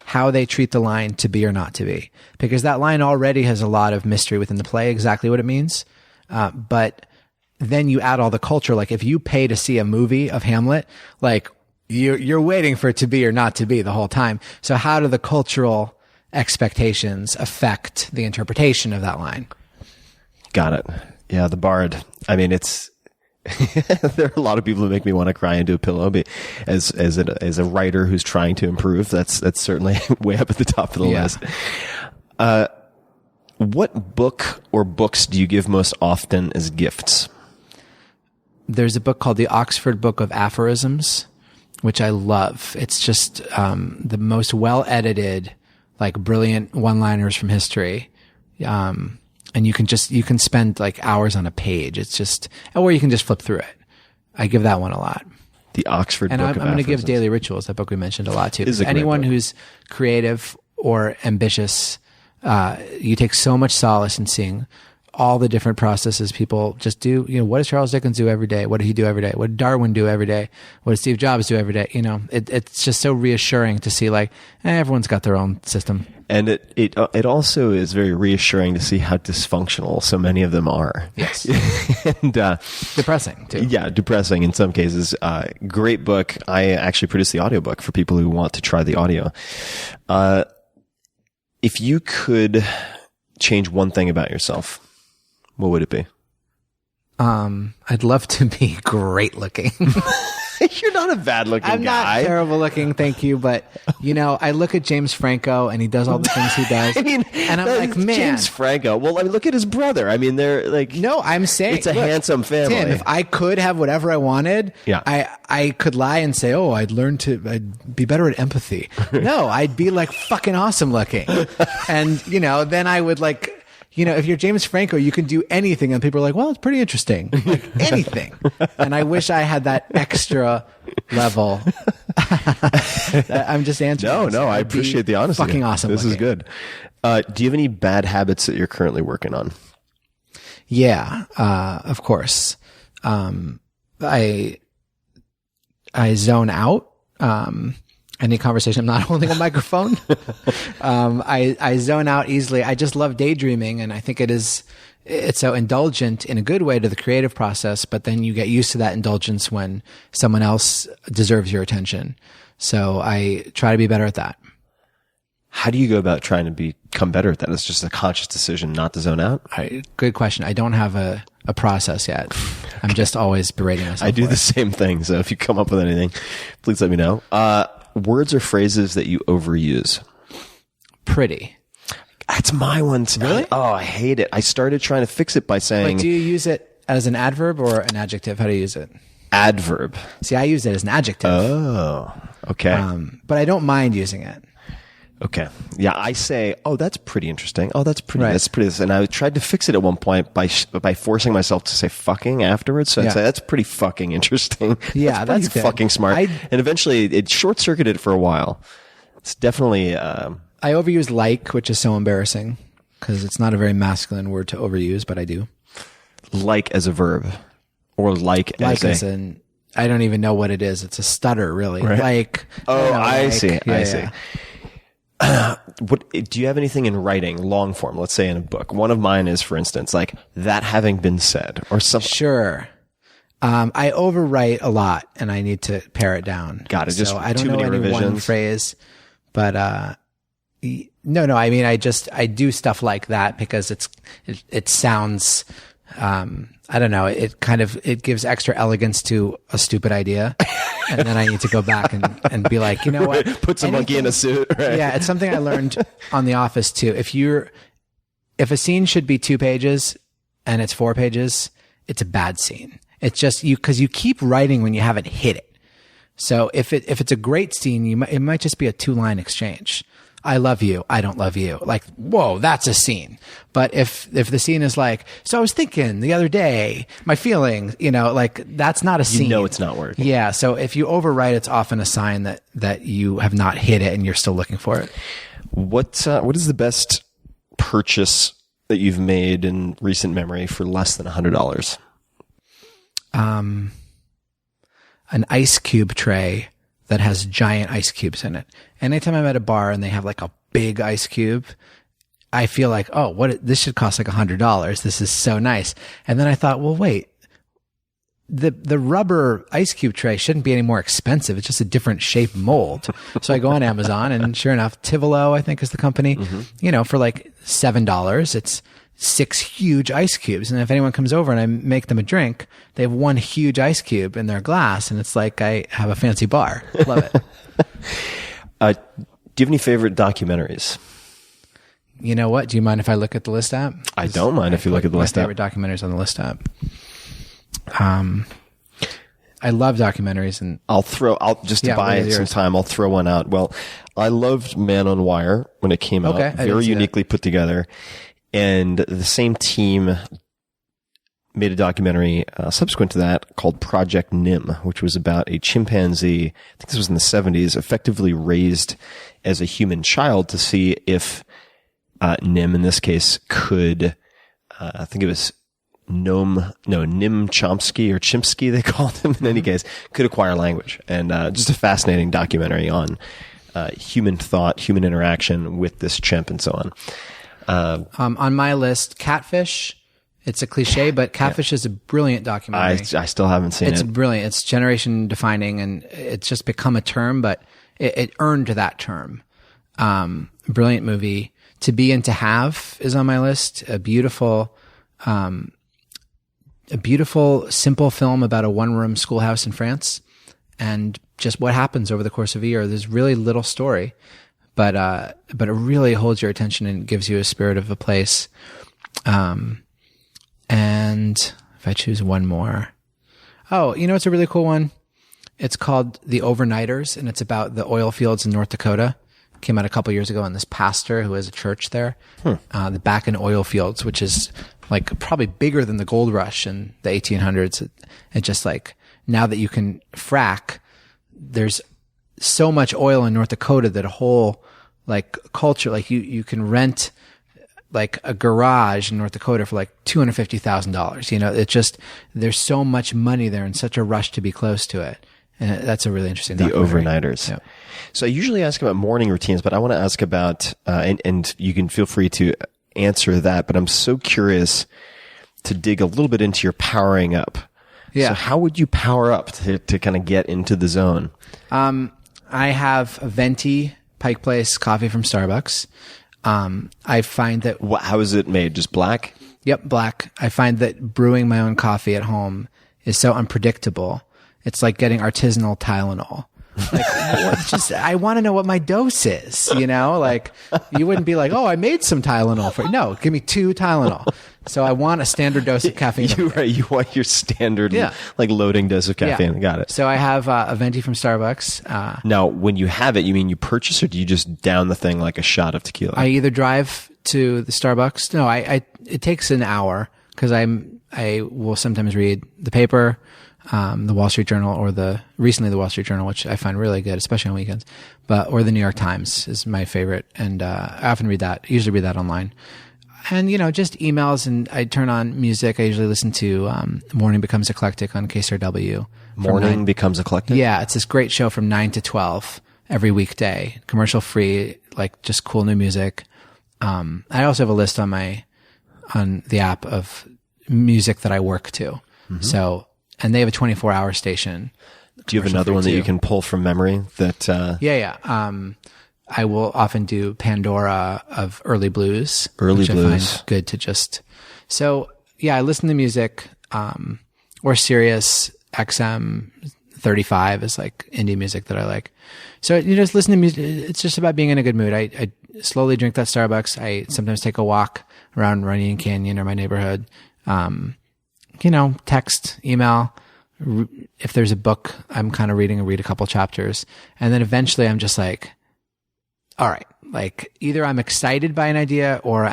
how they treat the line "to be or not to be," because that line already has a lot of mystery within the play, exactly what it means. But then you add all the culture. Like if you pay to see a movie of Hamlet, you're waiting for it to be or not to be the whole time. So how do the cultural expectations affect the interpretation of that line? Got it. Yeah, the bard. I mean, it's there are a lot of people who make me want to cry into a pillow. But as a writer who's trying to improve, that's certainly way up at the top of the list. What book or books do you give most often as gifts? There's a book called The Oxford Book of Aphorisms, which I love. It's just the most well-edited, brilliant one-liners from history. And you can spend hours on a page. It's just, or you can just flip through it. I give that one a lot. The Oxford Book of Aphorisms. And I'm going to give Daily Rituals, that book we mentioned, a lot too. Anyone who's creative or ambitious, you take so much solace in seeing all the different processes people just do. What does Charles Dickens do every day? What did he do every day? What did Darwin do every day? What did Steve Jobs do every day? It's just so reassuring to see everyone's got their own system. And it also is very reassuring to see how dysfunctional so many of them are. Yes. And depressing too. Yeah, depressing in some cases. Great book. I actually produced the audiobook for people who want to try the audio. If you could change one thing about yourself, what would it be? I'd love to be great looking. You're not a bad looking guy. I'm not terrible looking, thank you. But I look at James Franco and he does all the things he does. And I'm like, man, James Franco. Well, look at his brother. They're no, I'm saying it's a handsome family. Tim, if I could have whatever I wanted, yeah. I could lie and say, oh, I'd be better at empathy. No, I'd be fucking awesome looking. And then I would if you're James Franco, you can do anything. And people are like, well, it's pretty interesting. Anything. And I wish I had that extra level. I'm just answering. No, I appreciate the honesty. Fucking awesome. This is good. Do you have any bad habits that you're currently working on? Yeah, of course. I zone out. Any conversation, I'm not holding a microphone. I zone out easily. I just love daydreaming. And I think it's so indulgent in a good way to the creative process, but then you get used to that indulgence when someone else deserves your attention. So I try to be better at that. How do you go about trying to become better at that? It's just a conscious decision not to zone out? Good question. I don't have a process yet. I'm just always berating myself. I do the same thing. So if you come up with anything, please let me know. Words or phrases that you overuse? Pretty. That's my one too. Really? Oh, I hate it. I started trying to fix it by saying... Do you use it as an adverb or an adjective? How do you use it? Adverb. See, I use it as an adjective. Oh, okay. But I don't mind using it. Okay. Yeah, I say, oh, that's pretty interesting. Oh, that's pretty. Right. That's pretty. And I tried to fix it at one point by forcing myself to say fucking afterwards. So I'd say that's pretty fucking interesting. Yeah, that's pretty good. fucking smart. And eventually, it short circuited for a while. It's definitely. I overuse like, which is so embarrassing because it's not a very masculine word to overuse, but I do. Like as a verb, or like as an. I don't even know what it is. It's a stutter, really. Right. Like. Oh, I like, see. Yeah, I see. What do you have anything in writing, long form? Let's say in a book. One of mine is, for instance, like that having been said, or something. Sure. I overwrite a lot, and I need to pare it down. Got it. Just I don't too know many any revisions. one phrase, but no. I mean, I do stuff like that because it sounds. I don't know. It gives extra elegance to a stupid idea, and then I need to go back and be like, you know what? Put some monkey in a suit. Right? Yeah, it's something I learned on The Office too. If a scene should be 2 pages and it's 4 pages, it's a bad scene. It's just because you keep writing when you haven't hit it. So if it's a great scene, it might just be a 2-line exchange. I love you. I don't love you. Like, whoa, that's a scene. But if the scene is like, so I was thinking the other day, my feelings, like that's not a scene. You know it's not working. Yeah. So if you overwrite, it's often a sign that you have not hit it and you're still looking for it. What is the best purchase that you've made in recent memory for less than $100? An ice cube tray that has giant ice cubes in it. Anytime I'm at a bar and they have like a big ice cube, I feel like, this should cost like $100. This is so nice. And then I thought, well, wait, the rubber ice cube tray shouldn't be any more expensive. It's just a different shape mold. So I go on Amazon and sure enough, Tivolo, I think is the company, for like $7, it's 6 huge ice cubes. And if anyone comes over and I make them a drink, they have 1 huge ice cube in their glass. And it's like I have a fancy bar. Love it. Do you have any favorite documentaries? You know what? Do you mind if I look at the list app? I don't mind if you look at the list app. My favorite documentaries on the list app. I love documentaries, and I'll just to buy some time, I'll throw one out. Well, I loved Man on Wire when it came out. Very uniquely put together. And the same team made a documentary subsequent to that called Project Nim, which was about a chimpanzee, I think this was in the 70s, effectively raised as a human child to see if Nim, in this case, could, I think it was Nim Chomsky or Chimsky, they called him in any case, could acquire language. And just a fascinating documentary on human thought, human interaction with this chimp and so on. On my list, Catfish. It's a cliche, but Catfish is a brilliant documentary. I still haven't seen it. It's brilliant. It's generation defining, and it's just become a term, but it earned that term. Brilliant movie. To Be and to Have is on my list. A beautiful, simple film about a one-room schoolhouse in France, and just what happens over the course of a year. There's really little story, but it really holds your attention and gives you a spirit of a place. And if I choose one more, it's a really cool one. It's called The Overnighters, and it's about the oil fields in North Dakota. It came out a couple years ago, and this pastor who has a church there, the back in oil fields, which is like probably bigger than the gold rush in the 1800s. It just like, now that you can frack, there's so much oil in North Dakota that a whole like culture, like you can rent like a garage in North Dakota for like $250,000. It's just, there's so much money there and such a rush to be close to it. And that's a really interesting documentary. The Overnighters. Yeah. So I usually ask about morning routines, but I want to ask about, and you can feel free to answer that, but I'm so curious to dig a little bit into your powering up. Yeah. So how would you power up to kind of get into the zone? I have a venti Pike Place coffee from Starbucks. I find that... How is it made? Just black? Yep, black. I find that brewing my own coffee at home is so unpredictable. It's like getting artisanal Tylenol. Like, I want to know what my dose is, Like, you wouldn't be like, I made some Tylenol for you. No, give me 2 Tylenol. So I want a standard dose of caffeine. You want your standard, Yeah. like loading dose of caffeine. Got it. So I have a venti from Starbucks. Now, when you have it, you mean you purchase, or do you just down the thing like a shot of tequila? I either drive to the Starbucks. No, it takes an hour because I will sometimes read the paper, the Wall Street Journal, or recently the Wall Street Journal, which I find really good, especially on weekends. or the New York Times is my favorite, and I often read that. Usually read that online. And, just emails, and I turn on music. I usually listen to Morning Becomes Eclectic on KCRW. Morning Becomes Eclectic? Yeah, it's this great show from 9 to 12 every weekday. Commercial free, like just cool new music. I also have a list on the app of music that I work to. Mm-hmm. So, and they have a 24-hour station. Do you have another one that you can pull from memory that? Yeah. I will often do Pandora of Early Blues. Which I find good to just. So yeah, I listen to music, or Sirius XM 35 is like indie music that I like. So you just listen to music. It's just about being in a good mood. I slowly drink that Starbucks. I sometimes take a walk around Runyon Canyon or my neighborhood. Text, email. If there's a book I'm kind of reading, I read a couple chapters. And then eventually I'm just like, all right, like either I'm excited by an idea or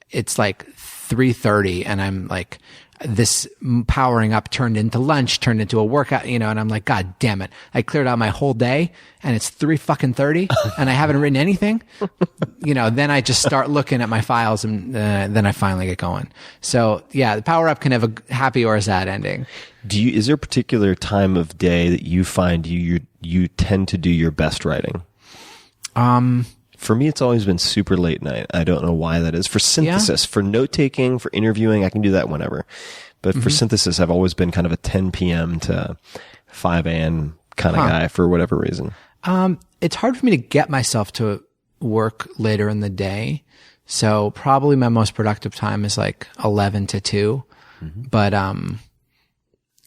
it's like 3:30 and I'm like, this powering up turned into lunch, turned into a workout, and I'm like, God damn it. I cleared out my whole day and it's 3:30 and I haven't written anything. Then I just start looking at my files and then I finally get going. So yeah, the power up can have a happy or a sad ending. Is there a particular time of day that you find you tend to do your best writing? For me, it's always been super late night. I don't know why that is. For synthesis, for note taking, for interviewing, I can do that whenever. But for synthesis, I've always been kind of a 10 p.m. to 5 a.m. kind of guy for whatever reason. It's hard for me to get myself to work later in the day. So probably my most productive time is like 11 to 2. Mm-hmm. But,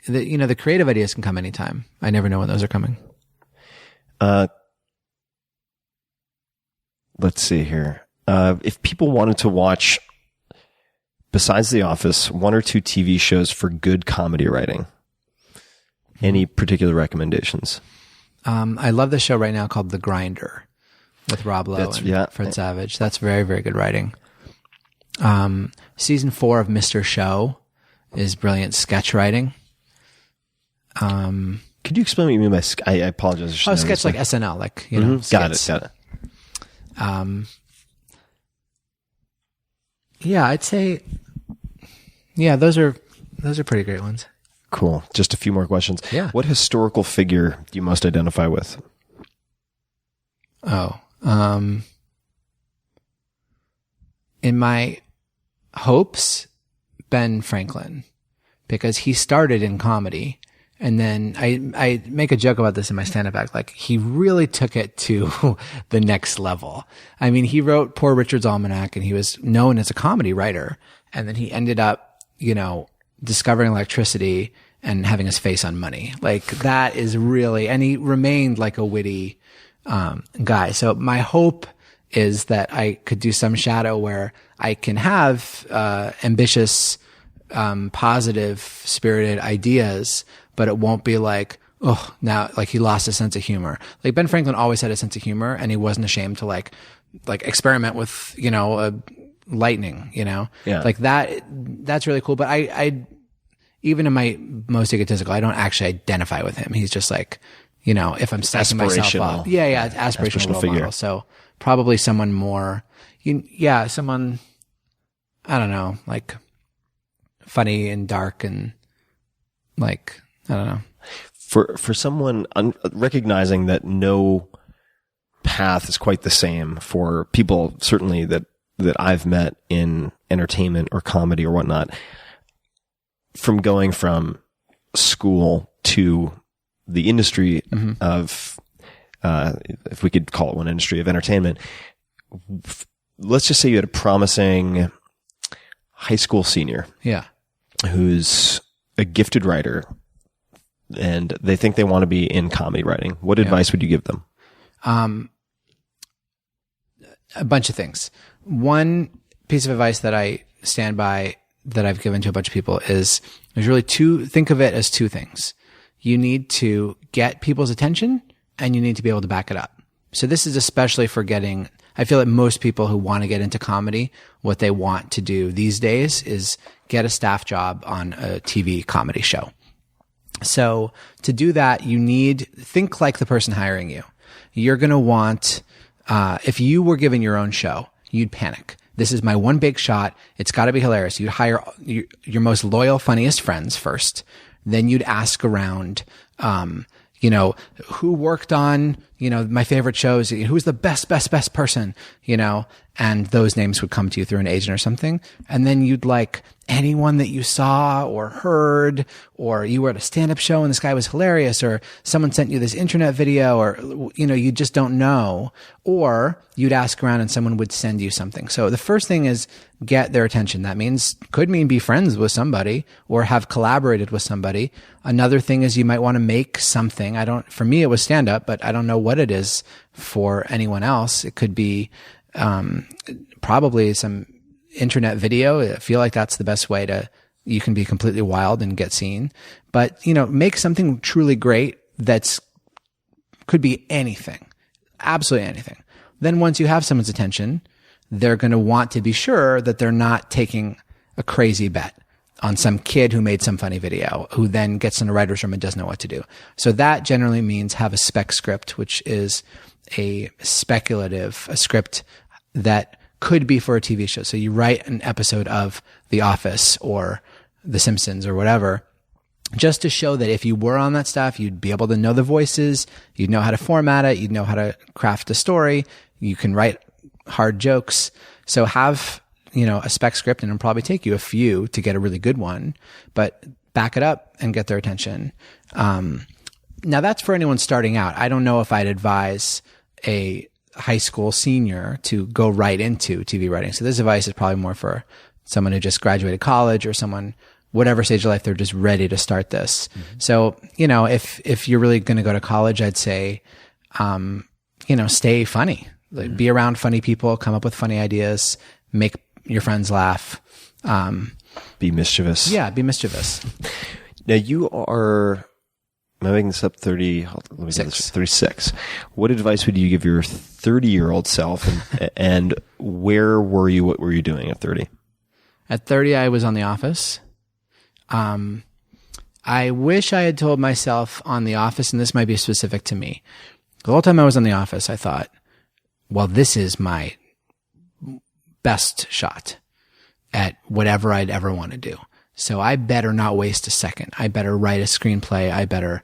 the creative ideas can come anytime. I never know when those are coming. Let's see here. If people wanted to watch, besides The Office, 1 or 2 TV shows for good comedy writing, any particular recommendations? I love the show right now called The Grinder with Rob Lowe and Fred Savage. That's very, very good writing. Season 4 of Mr. Show is brilliant sketch writing. Could you explain what you mean by I apologize. Sketch like SNL, like, Got it. Yeah, I'd say, those are pretty great ones. Cool. Just a few more questions. Yeah. What historical figure do you most identify with? In my hopes, Ben Franklin, because he started in comedy. And then I make a joke about this in my stand-up act. Like, he really took it to the next level. I mean, he wrote Poor Richard's Almanac and he was known as a comedy writer. And then he ended up, discovering electricity and having his face on money. Like, that is really, and he remained like a witty, guy. So my hope is that I could do some shadow where I can have, ambitious, positive spirited ideas, but it won't be like, oh, now like he lost his sense of humor. Like Ben Franklin always had a sense of humor and he wasn't ashamed to like experiment with, lightning, Yeah. Like that's really cool. But I even in my most egotistical, I don't actually identify with him. He's just like, if I'm stacking myself up. Yeah. Aspirational role figure. model. So probably someone more, someone, I don't know, like funny and dark and like, I don't know. For someone recognizing that no path is quite the same for people, certainly that I've met in entertainment or comedy or whatnot, from going from school to the industry of, if we could call it one industry of entertainment, let's just say you had a promising high school senior. Yeah. Who's a gifted writer and they think they want to be in comedy writing. What advice would you give them? A bunch of things. One piece of advice that I stand by that I've given to a bunch of people is there's really think of it as two things. You need to get people's attention and you need to be able to back it up. So this is especially for I feel that most people who want to get into comedy, what they want to do these days is get a staff job on a TV comedy show. So to do that, think like the person hiring you. You're going to want, if you were given your own show, you'd panic. This is my one big shot. It's got to be hilarious. You'd hire your most loyal, funniest friends first. Then you'd ask around, who worked on, my favorite shows, who's the best person, and those names would come to you through an agent or something. And then you'd like anyone that you saw or heard, or you were at a stand-up show and this guy was hilarious, or someone sent you this internet video, or, you just don't know, or you'd ask around and someone would send you something. So the first thing is get their attention. That could mean be friends with somebody or have collaborated with somebody. Another thing is you might want to make something. For me, it was stand-up, but I don't know what it is for anyone else. It could be, probably some internet video. I feel like that's the best way you can be completely wild and get seen, but make something truly great could be anything, absolutely anything. Then once you have someone's attention, they're going to want to be sure that they're not taking a crazy bet on some kid who made some funny video who then gets in a writer's room and doesn't know what to do. So that generally means have a spec script, which is a script that could be for a TV show. So you write an episode of The Office or The Simpsons or whatever, just to show that if you were on that stuff, you'd be able to know the voices, you'd know how to format it, you'd know how to craft a story, you can write hard jokes. So have, a spec script, and it'll probably take you a few to get a really good one, but back it up and get their attention. Now that's for anyone starting out. I don't know if I'd advise a high school senior to go right into TV writing. So this advice is probably more for someone who just graduated college or someone, whatever stage of life, they're just ready to start this. Mm-hmm. So, if you're really going to go to college, I'd say, stay funny, be around funny people, come up with funny ideas, make your friends laugh. Be mischievous. Yeah. Be mischievous. Now you are, am I making this up? 36. What advice would you give your 30-year-old self, and where were you? What were you doing at 30? At 30, I was on The Office. I wish I had told myself on The Office, and this might be specific to me. The whole time I was on The Office, I thought, well, this is my best shot at whatever I'd ever want to do. So I better not waste a second. I better write a screenplay. I better,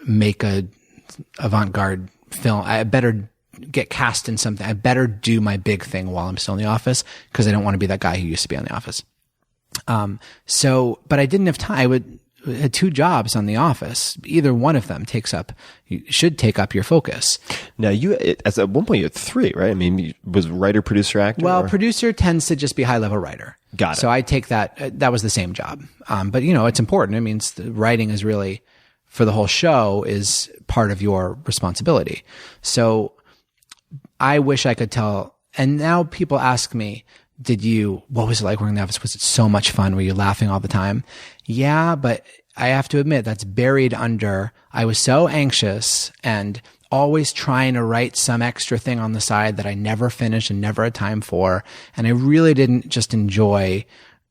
make a avant-garde film. I better get cast in something. I better do my big thing while I'm still in The Office, because I don't want to be that guy who used to be on The Office. But I didn't have time. I had 2 jobs on The Office. Either one of them should take up your focus. Now at one point you had 3, right? I mean, was writer, producer, actor? Well, producer tends to just be high level writer. Got it. So I take that. That was the same job. But it's important. It means the writing is really, for the whole show, is part of your responsibility. So I wish I could tell. And now people ask me, what was it like working in The Office? Was it so much fun? Were you laughing all the time? Yeah, but I have to admit that's buried under, I was so anxious and always trying to write some extra thing on the side that I never finished and never had time for. And I really didn't just enjoy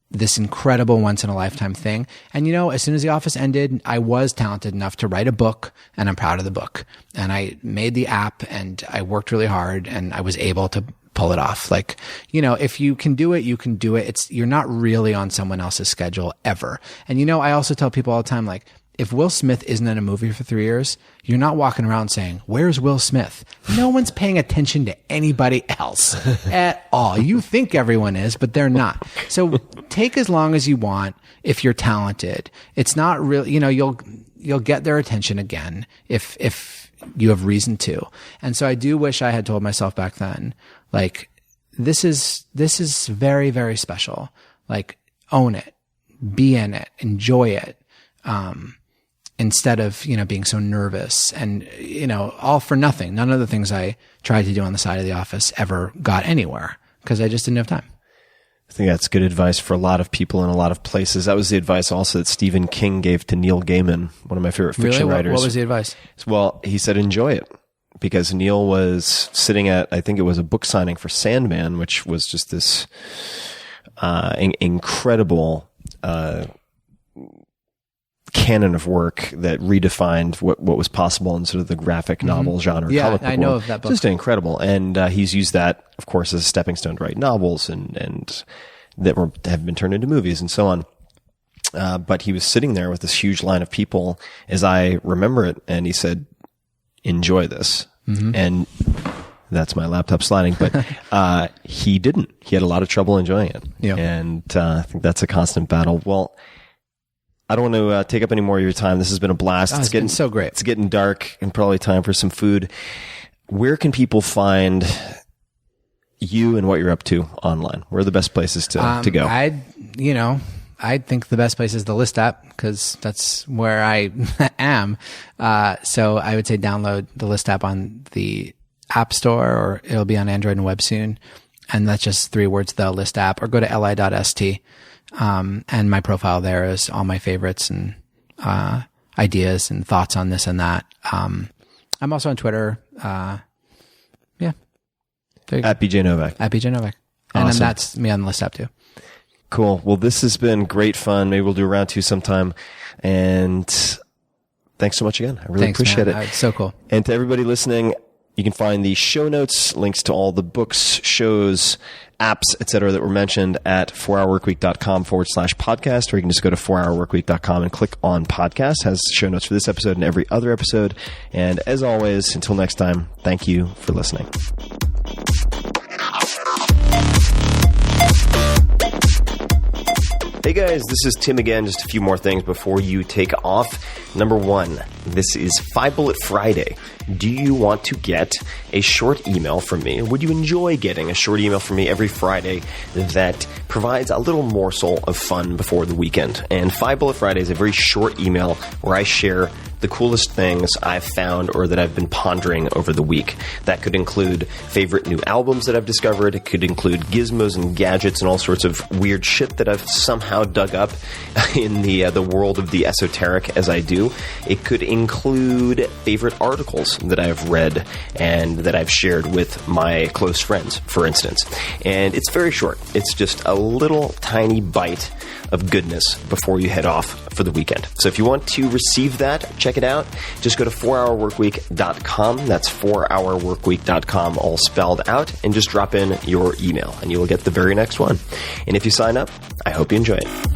this incredible once in a lifetime thing. And as soon as The Office ended, I was talented enough to write a book, and I'm proud of the book. And I made the app, and I worked really hard, and I was able to pull it off. If you can do it, you can do it. You're not really on someone else's schedule ever. And I also tell people all the time, if Will Smith isn't in a movie for 3 years, you're not walking around saying, where's Will Smith? No one's paying attention to anybody else at all. You think everyone is, but they're not. So take as long as you want if you're talented. It's not really, you'll get their attention again if you have reason to. And so I do wish I had told myself back then, this is very, very special. Own it, be in it, enjoy it. Instead of, being so nervous and, all for nothing. None of the things I tried to do on the side of The Office ever got anywhere because I just didn't have time. I think that's good advice for a lot of people in a lot of places. That was the advice also that Stephen King gave to Neil Gaiman, one of my favorite fiction writers. What was the advice? Well, he said enjoy it, because Neil was sitting at, I think it was a book signing for Sandman, which was just this incredible canon of work that redefined what was possible in sort of the graphic novel genre. Yeah, comic book I know world. of that book. Just incredible. And he's used that, of course, as a stepping stone to write novels and that have been turned into movies and so on. But he was sitting there with this huge line of people, as I remember it, and he said, enjoy this. And that's my laptop sliding, but he didn't. He had a lot of trouble enjoying it. Yeah. And I think that's a constant battle. Well, I don't want to take up any more of your time. This has been a blast. It's been so great. It's getting dark and probably time for some food. Where can people find you and what you're up to online? Where are the best places to go? I think the best place is the List app, because that's where I am. So I would say download the List app on the App Store, or it'll be on Android and web soon. And that's just 3 words, the List app, or go to li.st. And my profile there is all my favorites and ideas and thoughts on this and that. I'm also on Twitter. Yeah. At BJ Novak. At BJ Novak. And Awesome. then that's me on the List app too. Cool. Well, this has been great fun. Maybe we'll do a round 2 sometime. And thanks so much again. I really appreciate it. It's so cool. And to everybody listening, you can find the show notes, links to all the books, shows, apps, etc. that were mentioned at 4hourworkweek.com/podcast, or you can just go to 4hourworkweek.com and click on podcast. It has show notes for this episode and every other episode. And as always, until next time, thank you for listening. Hey guys, this is Tim again. Just a few more things before you take off. Number 1, this is 5 Bullet Friday. Do you want to get a short email from me? Would you enjoy getting a short email from me every Friday that provides a little morsel of fun before the weekend? And 5 Bullet Friday is a very short email where I share the coolest things I've found or that I've been pondering over the week. That could include favorite new albums that I've discovered. It could include gizmos and gadgets and all sorts of weird shit that I've somehow dug up in the world of the esoteric as I do. It could include favorite articles that I've read and that I've shared with my close friends, for instance. And it's very short. It's just a little tiny bite of goodness before you head off for the weekend. So if you want to receive that, check it out. Just go to 4hourworkweek.com. That's 4hourworkweek.com, all spelled out, and just drop in your email, and you will get the very next one. And if you sign up, I hope you enjoy it.